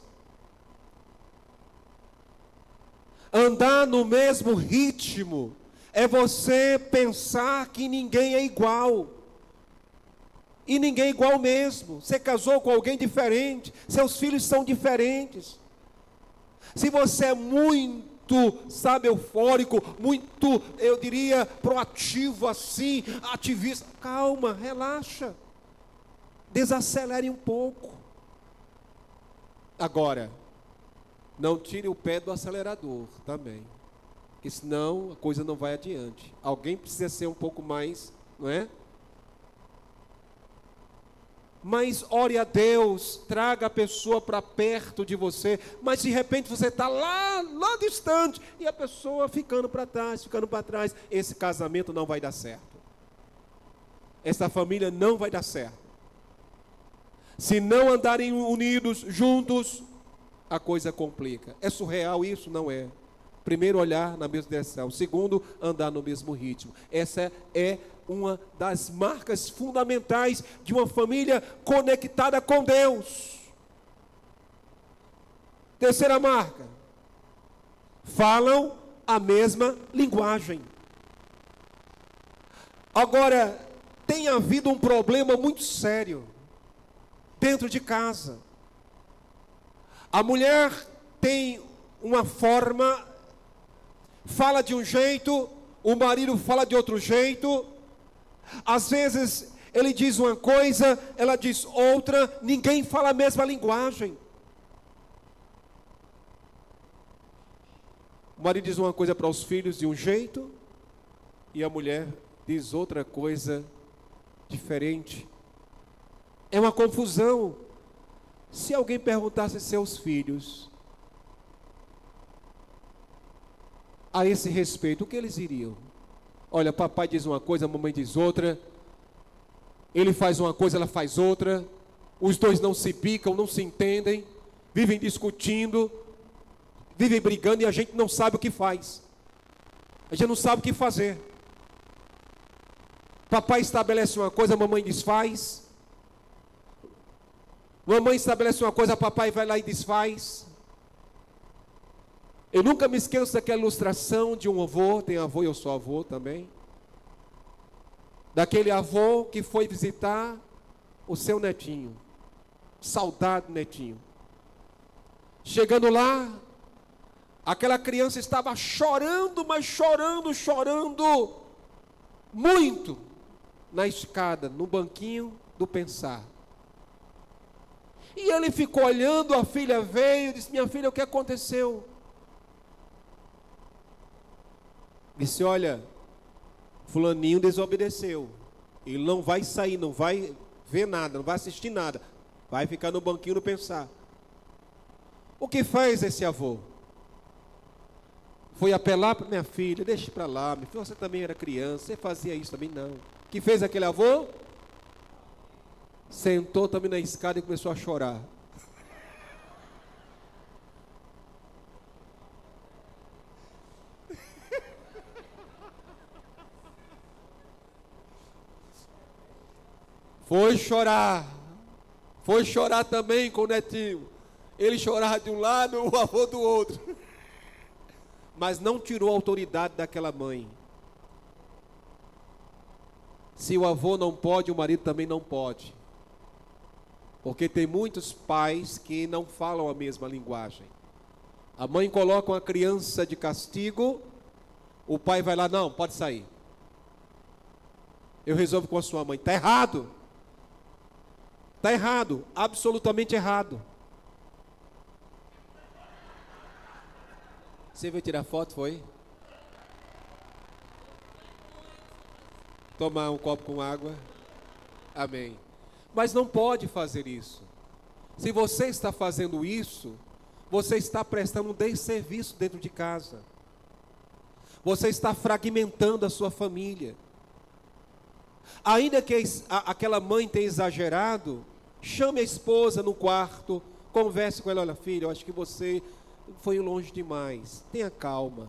Andar no mesmo ritmo é você pensar que ninguém é igual. E ninguém é igual mesmo. Você casou com alguém diferente, seus filhos são diferentes. Se você é muito, sabe, eufórico, muito, eu diria, proativo assim, ativista, calma, relaxa. Desacelere um pouco. Agora, não tire o pé do acelerador também, porque senão a coisa não vai adiante. Alguém precisa ser um pouco mais, não é? Mas ore a Deus, traga a pessoa para perto de você, mas de repente você está lá distante, e a pessoa ficando para trás, esse casamento não vai dar certo. Essa família não vai dar certo. Se não andarem unidos, juntos, a coisa complica. É surreal isso? Não é. Primeiro, olhar na mesma direção. Segundo, andar no mesmo ritmo. Essa é uma das marcas fundamentais de uma família conectada com Deus. Terceira marca: falam a mesma linguagem. Agora, tem havido um problema muito sério dentro de casa. A mulher tem uma forma, fala de um jeito, o marido fala de outro jeito. Às vezes ele diz uma coisa, ela diz outra, ninguém fala a mesma linguagem. O marido diz uma coisa para os filhos de um jeito, e a mulher diz outra coisa diferente. É uma confusão. Se alguém perguntasse seus filhos a esse respeito, o que eles diriam? Olha, papai diz uma coisa, a mamãe diz outra. Ele faz uma coisa, ela faz outra. Os dois não se bicam, não se entendem. Vivem discutindo, vivem brigando e a gente não sabe o que faz. A gente não sabe o que fazer. Papai estabelece uma coisa, a mamãe desfaz. Mamãe estabelece uma coisa, papai vai lá e desfaz. Eu nunca me esqueço daquela ilustração de um avô, tem avô e eu sou avô também. Daquele avô que foi visitar o seu netinho. Saudade netinho. Chegando lá, aquela criança estava chorando, mas chorando muito, na escada, no banquinho do pensar. E ele ficou olhando, a filha veio, disse: minha filha, o que aconteceu? Disse: olha, fulaninho desobedeceu. Ele não vai sair, não vai ver nada, não vai assistir nada. Vai ficar no banquinho do pensar. O que faz esse avô? Foi apelar para minha filha: deixe para lá, minha filha, você também era criança, você fazia isso também não. O que fez aquele avô? Sentou também na escada e começou a chorar. Foi chorar também com o netinho. Ele chorava de um lado, o avô do outro. Mas não tirou a autoridade daquela mãe. Se o avô não pode, o marido também não pode. Porque tem muitos pais que não falam a mesma linguagem. A mãe coloca uma criança de castigo, o pai vai lá: não, pode sair. Eu resolvo com a sua mãe. Está errado. Está errado, absolutamente errado. Você veio tirar foto, foi? Tomar um copo com água. Amém. Mas não pode fazer isso. Se você está fazendo isso, você está prestando um desserviço dentro de casa. Você está fragmentando a sua família. Ainda que aquela mãe tenha exagerado, chame a esposa no quarto, converse com ela: olha, filha, eu acho que você foi longe demais, tenha calma.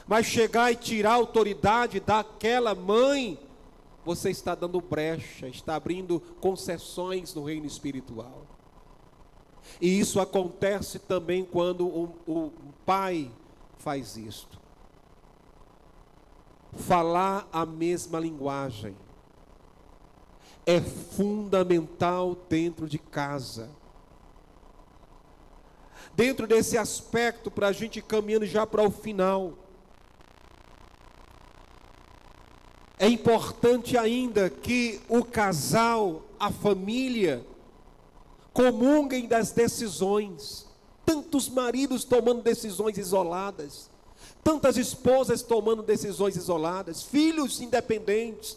Mas chegar e tirar a autoridade daquela mãe, você está dando brecha, está abrindo concessões no reino espiritual. E isso acontece também quando o pai faz isto. Falar a mesma linguagem é fundamental dentro de casa. Dentro desse aspecto, para a gente ir caminhando já para o final, é importante ainda que o casal, a família, comunguem das decisões. Tantos maridos tomando decisões isoladas, tantas esposas tomando decisões isoladas, filhos independentes,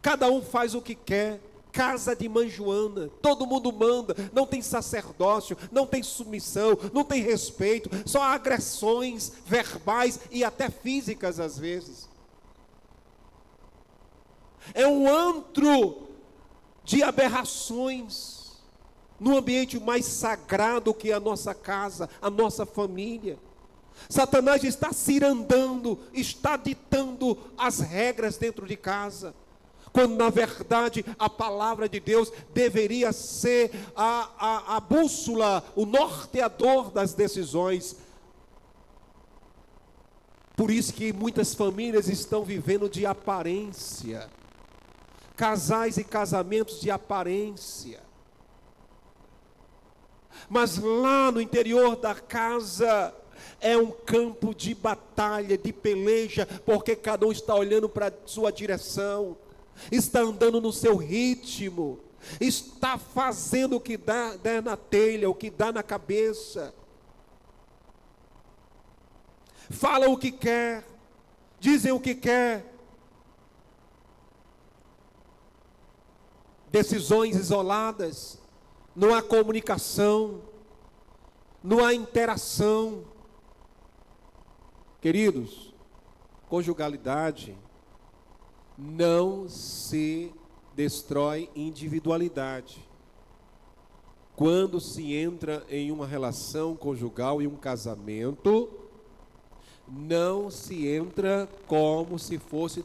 cada um faz o que quer. Casa de mãe Joana, todo mundo manda, não tem sacerdócio, não tem submissão, não tem respeito, só agressões verbais e até físicas às vezes. É um antro de aberrações, no ambiente mais sagrado que é a nossa casa, a nossa família. Satanás está cirandando, está ditando as regras dentro de casa, quando na verdade a palavra de Deus deveria ser a bússola, o norteador das decisões. Por isso que muitas famílias estão vivendo de aparência, casais e casamentos de aparência. Mas lá no interior da casa é um campo de batalha, de peleja, porque cada um está olhando para a sua direção, está andando no seu ritmo, está fazendo o que dá na telha, o que dá na cabeça. Fala o que quer, dizem o que quer. Decisões isoladas, não há comunicação, não há interação. Queridos, conjugalidade não se destrói individualidade. Quando se entra em uma relação conjugal e um casamento, não se entra como se fosse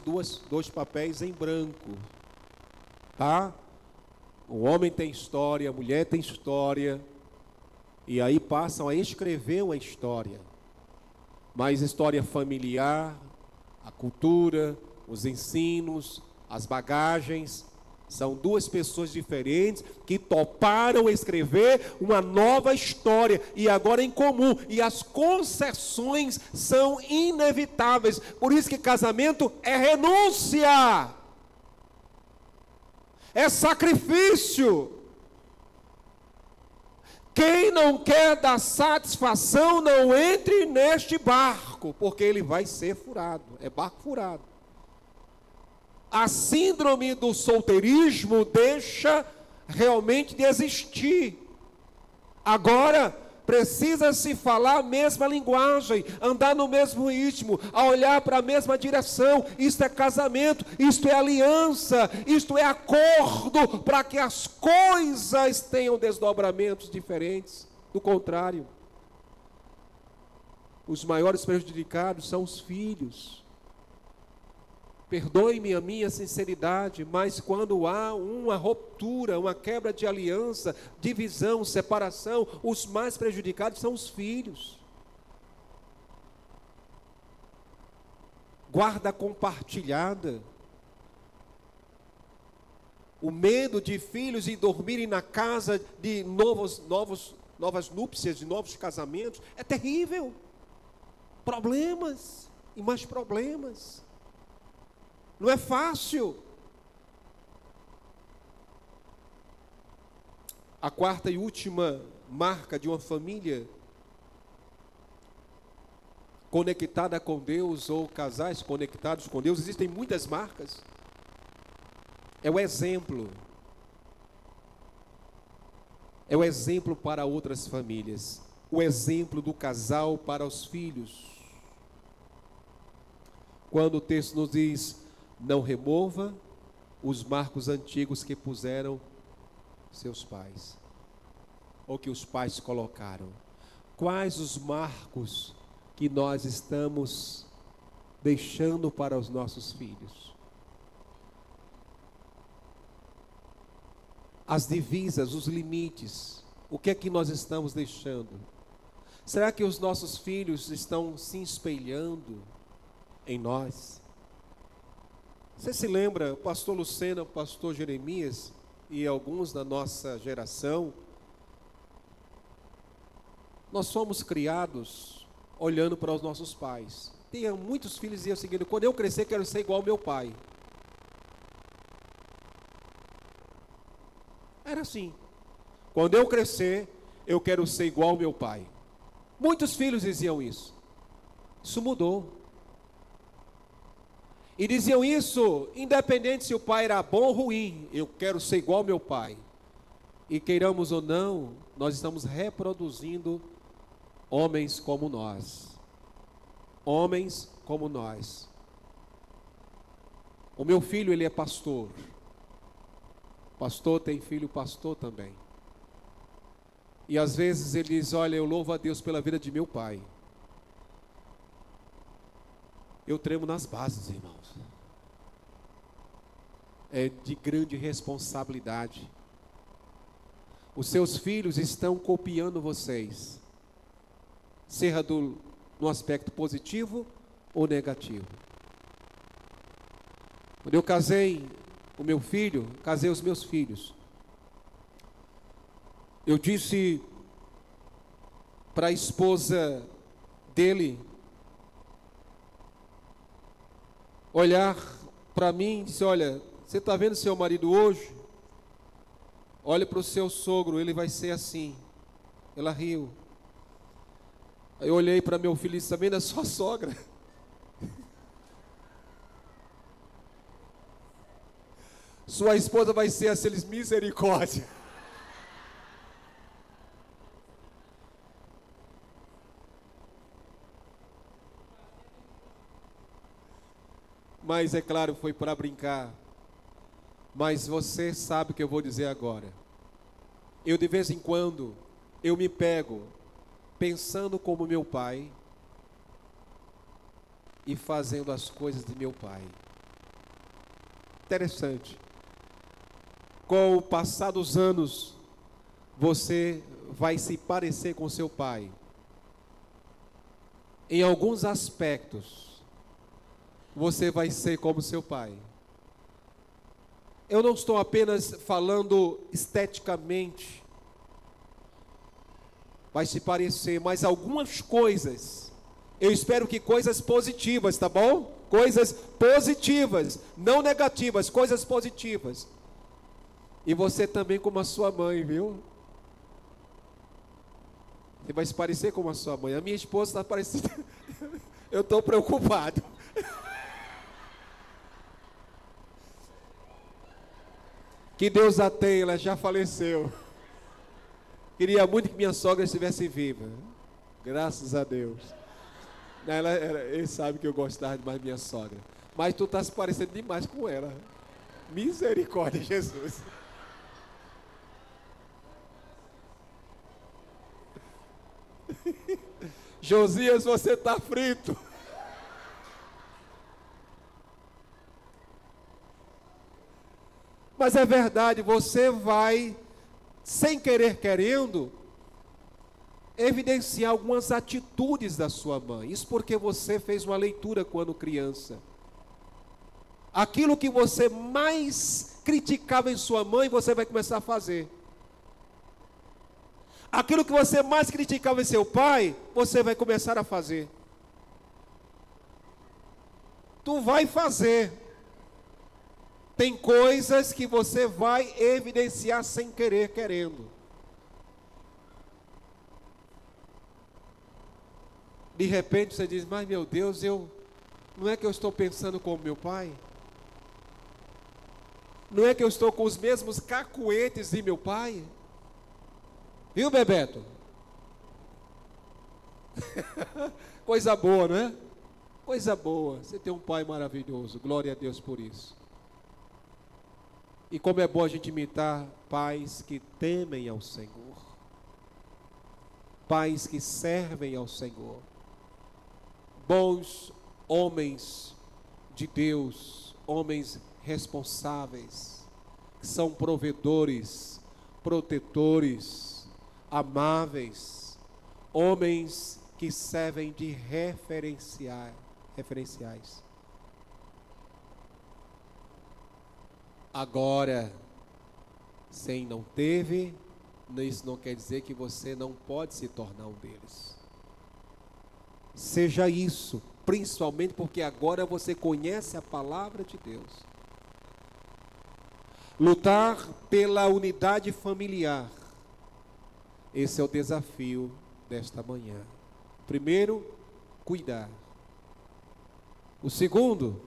dois papéis em branco, tá? O homem tem história, a mulher tem história, e aí passam a escrever uma história. Mas história familiar, a cultura, os ensinos, as bagagens, são duas pessoas diferentes que toparam escrever uma nova história, e agora em comum, e as concessões são inevitáveis. Por isso que casamento é renúncia, é sacrifício. Quem não quer dar satisfação, não entre neste barco, porque ele vai ser furado, é barco furado. A síndrome do solteirismo deixa realmente de existir. Agora, precisa-se falar a mesma linguagem, andar no mesmo ritmo, a olhar para a mesma direção. Isto é casamento, isto é aliança, isto é acordo, para que as coisas tenham desdobramentos diferentes. Do contrário, os maiores prejudicados são os filhos. Perdoe-me a minha sinceridade, mas quando há uma ruptura, uma quebra de aliança, divisão, separação, os mais prejudicados são os filhos. Guarda compartilhada. O medo de filhos em dormirem na casa de novas núpcias, de novos casamentos, é terrível. Problemas e mais problemas. Não é fácil. A quarta e última marca de uma família conectada com Deus, ou casais conectados com Deus, existem muitas marcas. É o exemplo. É o exemplo para outras famílias. O exemplo do casal para os filhos. Quando o texto nos diz: não remova os marcos antigos que puseram seus pais, ou que os pais colocaram. Quais os marcos que nós estamos deixando para os nossos filhos? As divisas, os limites, o que é que nós estamos deixando? Será que os nossos filhos estão se espelhando em nós? Você se lembra, o pastor Lucena, o pastor Jeremias e alguns da nossa geração, nós fomos criados olhando para os nossos pais. Tinha muitos filhos que diziam o seguinte: quando eu crescer quero ser igual ao meu pai. Era assim: quando eu crescer eu quero ser igual ao meu pai. Muitos filhos diziam isso. Isso mudou. E diziam isso independente se o pai era bom ou ruim. Eu quero ser igual ao meu pai. E queiramos ou não, nós estamos reproduzindo homens como nós. Homens como nós. O meu filho, ele é pastor. Pastor tem filho pastor também. E às vezes ele diz: olha, eu louvo a Deus pela vida de meu pai. Eu tremo nas bases, irmãos. É de grande responsabilidade. Os seus filhos estão copiando vocês, seja no aspecto positivo ou negativo. Quando eu casei o meu filho, casei os meus filhos, eu disse para a esposa dele olhar para mim e disse: olha, você está vendo seu marido hoje? Olha para o seu sogro, ele vai ser assim. Ela riu. Aí eu olhei para meu filho e disse: está vendo a sua sogra? Sua esposa vai ser assim, misericórdia. Mas é claro, foi para brincar. Mas você sabe o que eu vou dizer agora. Eu de vez em quando, eu me pego pensando como meu pai e fazendo as coisas de meu pai. Interessante. Com o passar dos anos, você vai se parecer com seu pai. Em alguns aspectos, você vai ser como seu pai. Eu não estou apenas falando esteticamente, vai se parecer, mas algumas coisas, eu espero que coisas positivas, tá bom? Coisas positivas, não negativas, coisas positivas. E você também como a sua mãe, viu? Você vai se parecer como a sua mãe. A minha esposa está parecida. Eu estou preocupado. Que Deus a tenha, ela já faleceu. Queria muito que minha sogra estivesse viva. Graças a Deus. Ele sabe que eu gostava demais da minha sogra. Mas tu está se parecendo demais com ela. Misericórdia, Jesus. Josias, você está frito. Mas é verdade, você vai, sem querer querendo, evidenciar algumas atitudes da sua mãe. Isso porque você fez uma leitura quando criança. Aquilo que você mais criticava em sua mãe, você vai começar a fazer. Aquilo que você mais criticava em seu pai, você vai começar a fazer. Tu vai fazer. Tem coisas que você vai evidenciar sem querer, querendo. De repente você diz: mas meu Deus, não é que eu estou pensando como meu pai? Não é que eu estou com os mesmos cacuetes de meu pai? Viu, Bebeto? Coisa boa, não é? Coisa boa. Você tem um pai maravilhoso. Glória a Deus por isso. E como é bom a gente imitar pais que temem ao Senhor. Pais que servem ao Senhor. Bons homens de Deus, homens responsáveis, que são provedores, protetores, amáveis, homens que servem de referenciais. Agora, sem não teve, isso não quer dizer que você não pode se tornar um deles. Seja isso, principalmente porque agora você conhece a palavra de Deus. Lutar pela unidade familiar. Esse é o desafio desta manhã. Primeiro, cuidar. O segundo,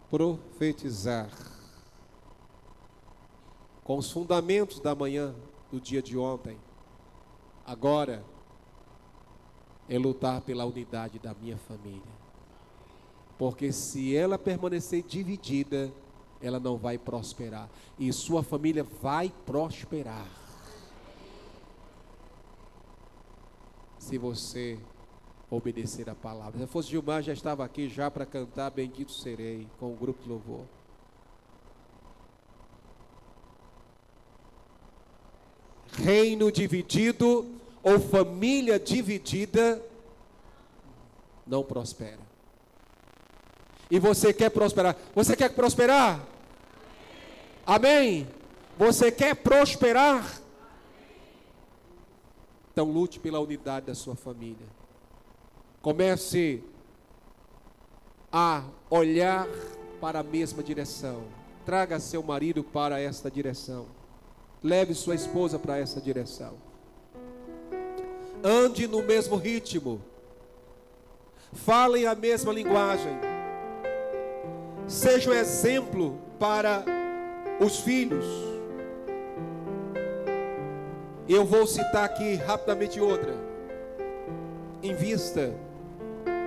profetizar. Com os fundamentos da manhã, do dia de ontem. Agora, é lutar pela unidade da minha família. Porque se ela permanecer dividida, ela não vai prosperar. E sua família vai prosperar. Se você obedecer a palavra. Se fosse Gilmar, já estava aqui já para cantar Bendito Serei, com o grupo de louvor. Reino dividido ou família dividida não prospera. E você quer prosperar? Você quer prosperar? Amém? Você quer prosperar? Então lute pela unidade da sua família. Comece a olhar para a mesma direção. Traga seu marido para esta direção. Leve sua esposa para essa direção. Ande no mesmo ritmo. Falem a mesma linguagem. Seja um exemplo para os filhos. Eu vou citar aqui rapidamente outra. Invista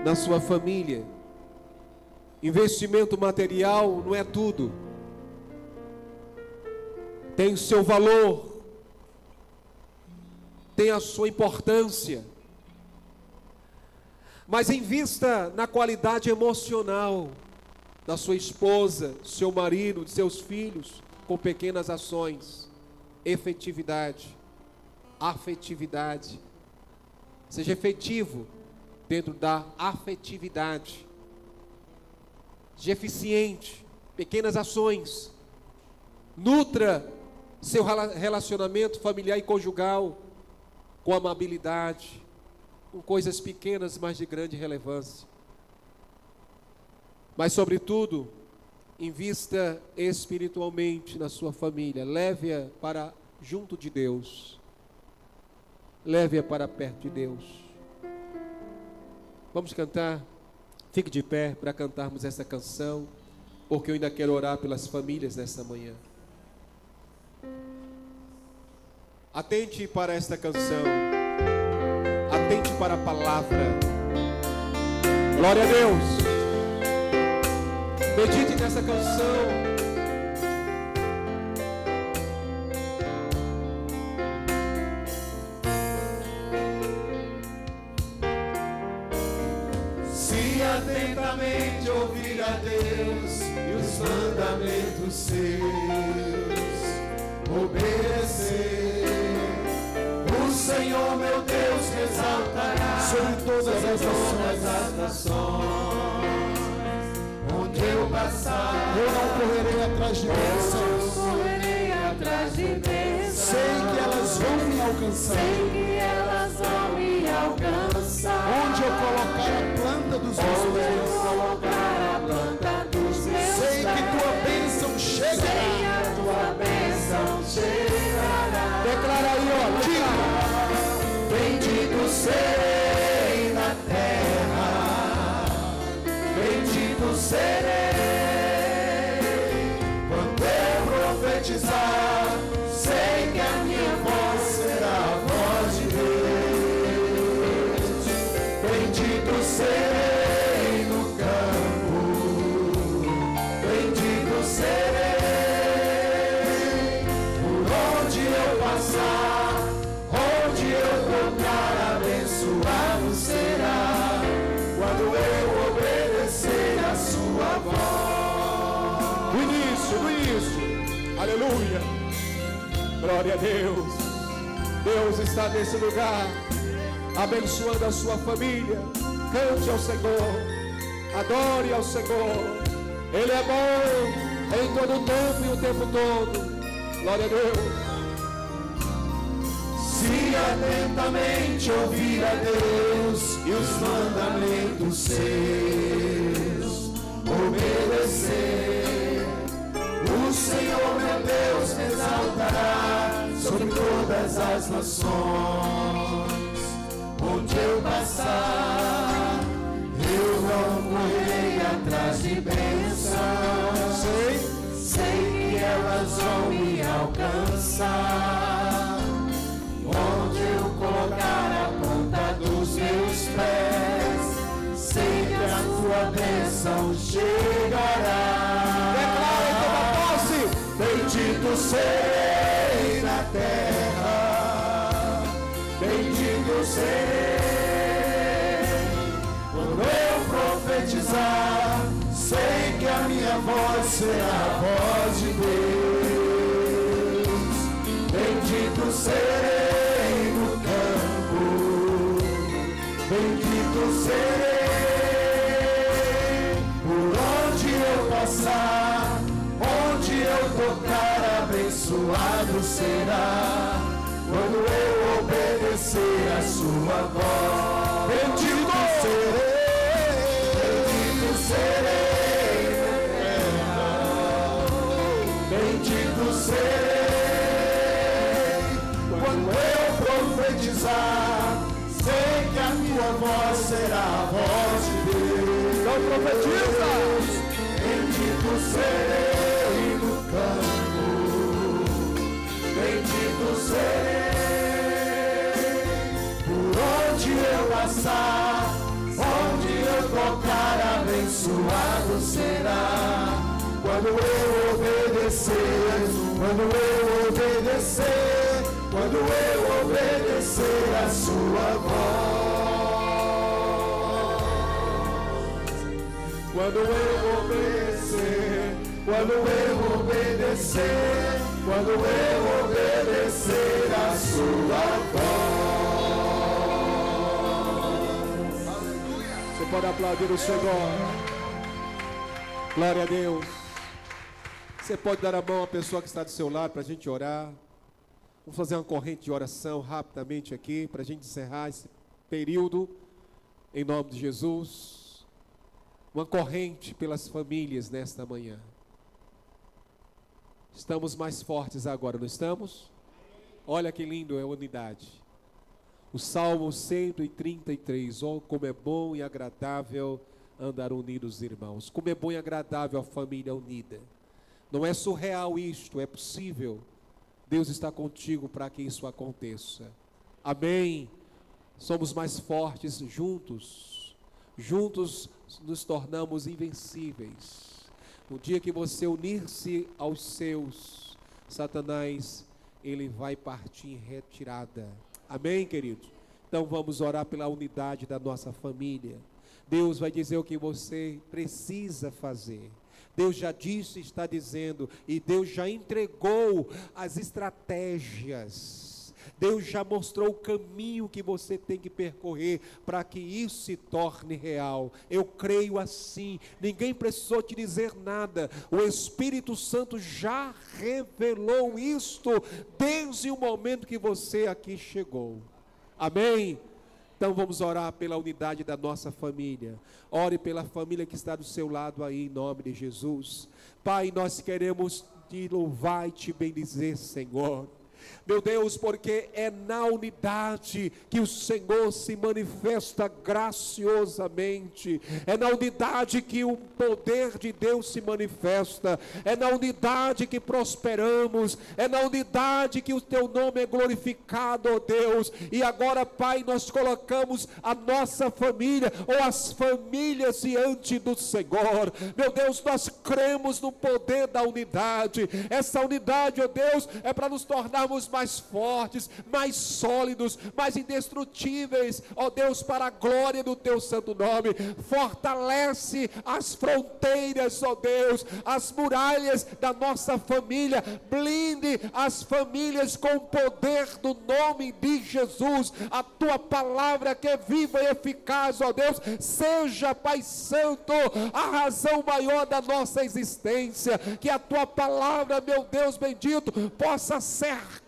na sua família. Investimento material não é tudo. Tem o seu valor. Tem a sua importância. Mas invista na qualidade emocional da sua esposa, seu marido, de seus filhos, com pequenas ações. Efetividade, afetividade. Seja efetivo dentro da afetividade. Seja eficiente, pequenas ações. Nutra seu relacionamento familiar e conjugal com amabilidade, com coisas pequenas, mas de grande relevância. Mas, sobretudo, invista espiritualmente na sua família. Leve-a para junto de Deus. Leve-a para perto de Deus. Vamos cantar? Fique de pé para cantarmos essa canção, porque eu ainda quero orar pelas famílias nessa manhã. Atente para esta canção. Atente para a palavra. Glória a Deus. Medite nessa canção. Se atentamente ouvir a Deus e os mandamentos seus, obedecer, o Senhor meu Deus me exaltará sobre todas as nações. Onde eu passar, eu não correrei atrás de bênçãos. Sei que elas vão me alcançar. Onde eu colocar a planta dos meus pés, sei que tua bênção chegará. Declara aí, ó, diga: bendito serei na terra, bendito serei quando eu profetizar. Sei que a minha voz será a voz de Deus. Bendito serei no campo, bendito serei por onde eu passar, onde eu tocar, abençoado será quando eu obedecer a sua voz. No início, aleluia, glória a Deus. Deus está nesse lugar, abençoando a sua família. Cante ao Senhor, adore ao Senhor. Ele é bom em todo o tempo e o tempo todo. Glória a Deus. Se atentamente ouvir a Deus e os mandamentos seus, obedecer, o Senhor meu Deus me exaltará sobre todas as nações. Onde eu passar, eu não correrei atrás de bênçãos. Sei que elas vão me alcançar. Onde eu colocar a ponta dos meus pés, sei que a tua bênção chegará. Declara em toda posse: bendito serei na terra, bendito serei quando eu profetizar. Sei que a minha voz será a voz de Deus. Bendito serei no campo, bendito serei por onde eu passar, onde eu tocar, abençoado será quando eu obedecer obedecer a sua voz. Bendito serei, bendito serei, quando eu profetizar, sei que a minha voz será a voz de Deus. Então profetiza! Bendito serei no campo, bendito serei, por onde eu passar, onde eu tocar, abençoado será. Quando eu obedecer, quando eu obedecer, quando eu obedecer a sua voz. Quando eu obedecer, quando eu obedecer, quando eu obedecer a sua voz. Você pode aplaudir o Senhor. Glória a Deus. Você pode dar a mão à pessoa que está do seu lado para a gente orar. Vamos fazer uma corrente de oração rapidamente aqui para a gente encerrar esse período em nome de Jesus. Uma corrente pelas famílias nesta manhã. Estamos mais fortes agora, não estamos? Olha que lindo é a unidade. O Salmo 133, oh, como é bom e agradável andar unidos, irmãos. Como é bom e agradável a família unida. Não é surreal isto, é possível. Deus está contigo para que isso aconteça. Amém. Somos mais fortes juntos. Juntos nos tornamos invencíveis. No dia que você unir-se aos seus, Satanás, ele vai partir em retirada. Amém, querido? Então vamos orar pela unidade da nossa família. Deus vai dizer o que você precisa fazer. Deus já disse, está dizendo, e Deus já entregou as estratégias. Deus já mostrou o caminho que você tem que percorrer para que isso se torne real. Eu creio assim. Ninguém precisou te dizer nada. O Espírito Santo já revelou isto desde o momento que você aqui chegou. Amém? Então vamos orar pela unidade da nossa família. Ore pela família que está do seu lado aí, em nome de Jesus. Pai, nós queremos te louvar e te bendizer, Senhor. Meu Deus, porque é na unidade que o Senhor se manifesta graciosamente. É na unidade que o poder de Deus se manifesta. É na unidade que prosperamos. É na unidade que o teu nome é glorificado, ó Deus. E agora, Pai, nós colocamos a nossa família, ou as famílias diante do Senhor. Meu Deus, nós cremos no poder da unidade. Essa unidade, ó Deus, é para nos tornarmos mais fortes, mais sólidos, mais indestrutíveis, ó Deus, para a glória do teu santo nome. Fortalece as fronteiras, ó Deus, as muralhas da nossa família, blinde as famílias com o poder do nome de Jesus. A tua palavra que é viva e eficaz, ó Deus, seja, Pai Santo, a razão maior da nossa existência. Que a tua palavra, meu Deus bendito, possa cercar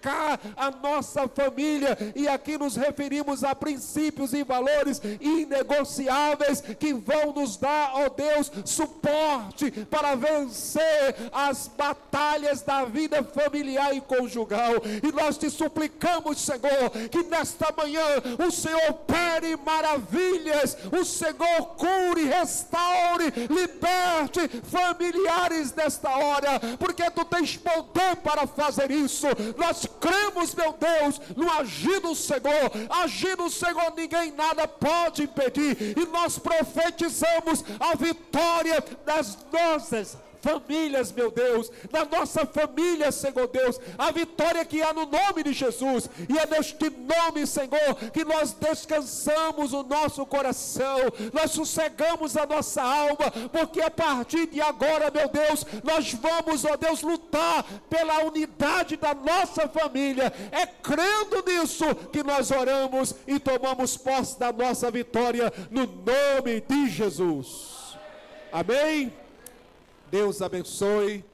a nossa família, e aqui nos referimos a princípios e valores inegociáveis que vão nos dar, ó Deus, suporte para vencer as batalhas da vida familiar e conjugal. E nós te suplicamos, Senhor, que nesta manhã o Senhor opere maravilhas, o Senhor cure, restaure, liberte familiares nesta hora, porque tu tens poder para fazer isso. Nós cremos, meu Deus, no agir do Senhor. Agir do Senhor, ninguém nada pode impedir. E nós profetizamos a vitória das nossas famílias, meu Deus, da nossa família, Senhor Deus, a vitória que há no nome de Jesus. E é neste nome, Senhor, que nós descansamos o nosso coração, nós sossegamos a nossa alma, porque a partir de agora, meu Deus, nós vamos, ó Deus, lutar pela unidade da nossa família. É crendo nisso que nós oramos e tomamos posse da nossa vitória no nome de Jesus. Amém? Deus abençoe.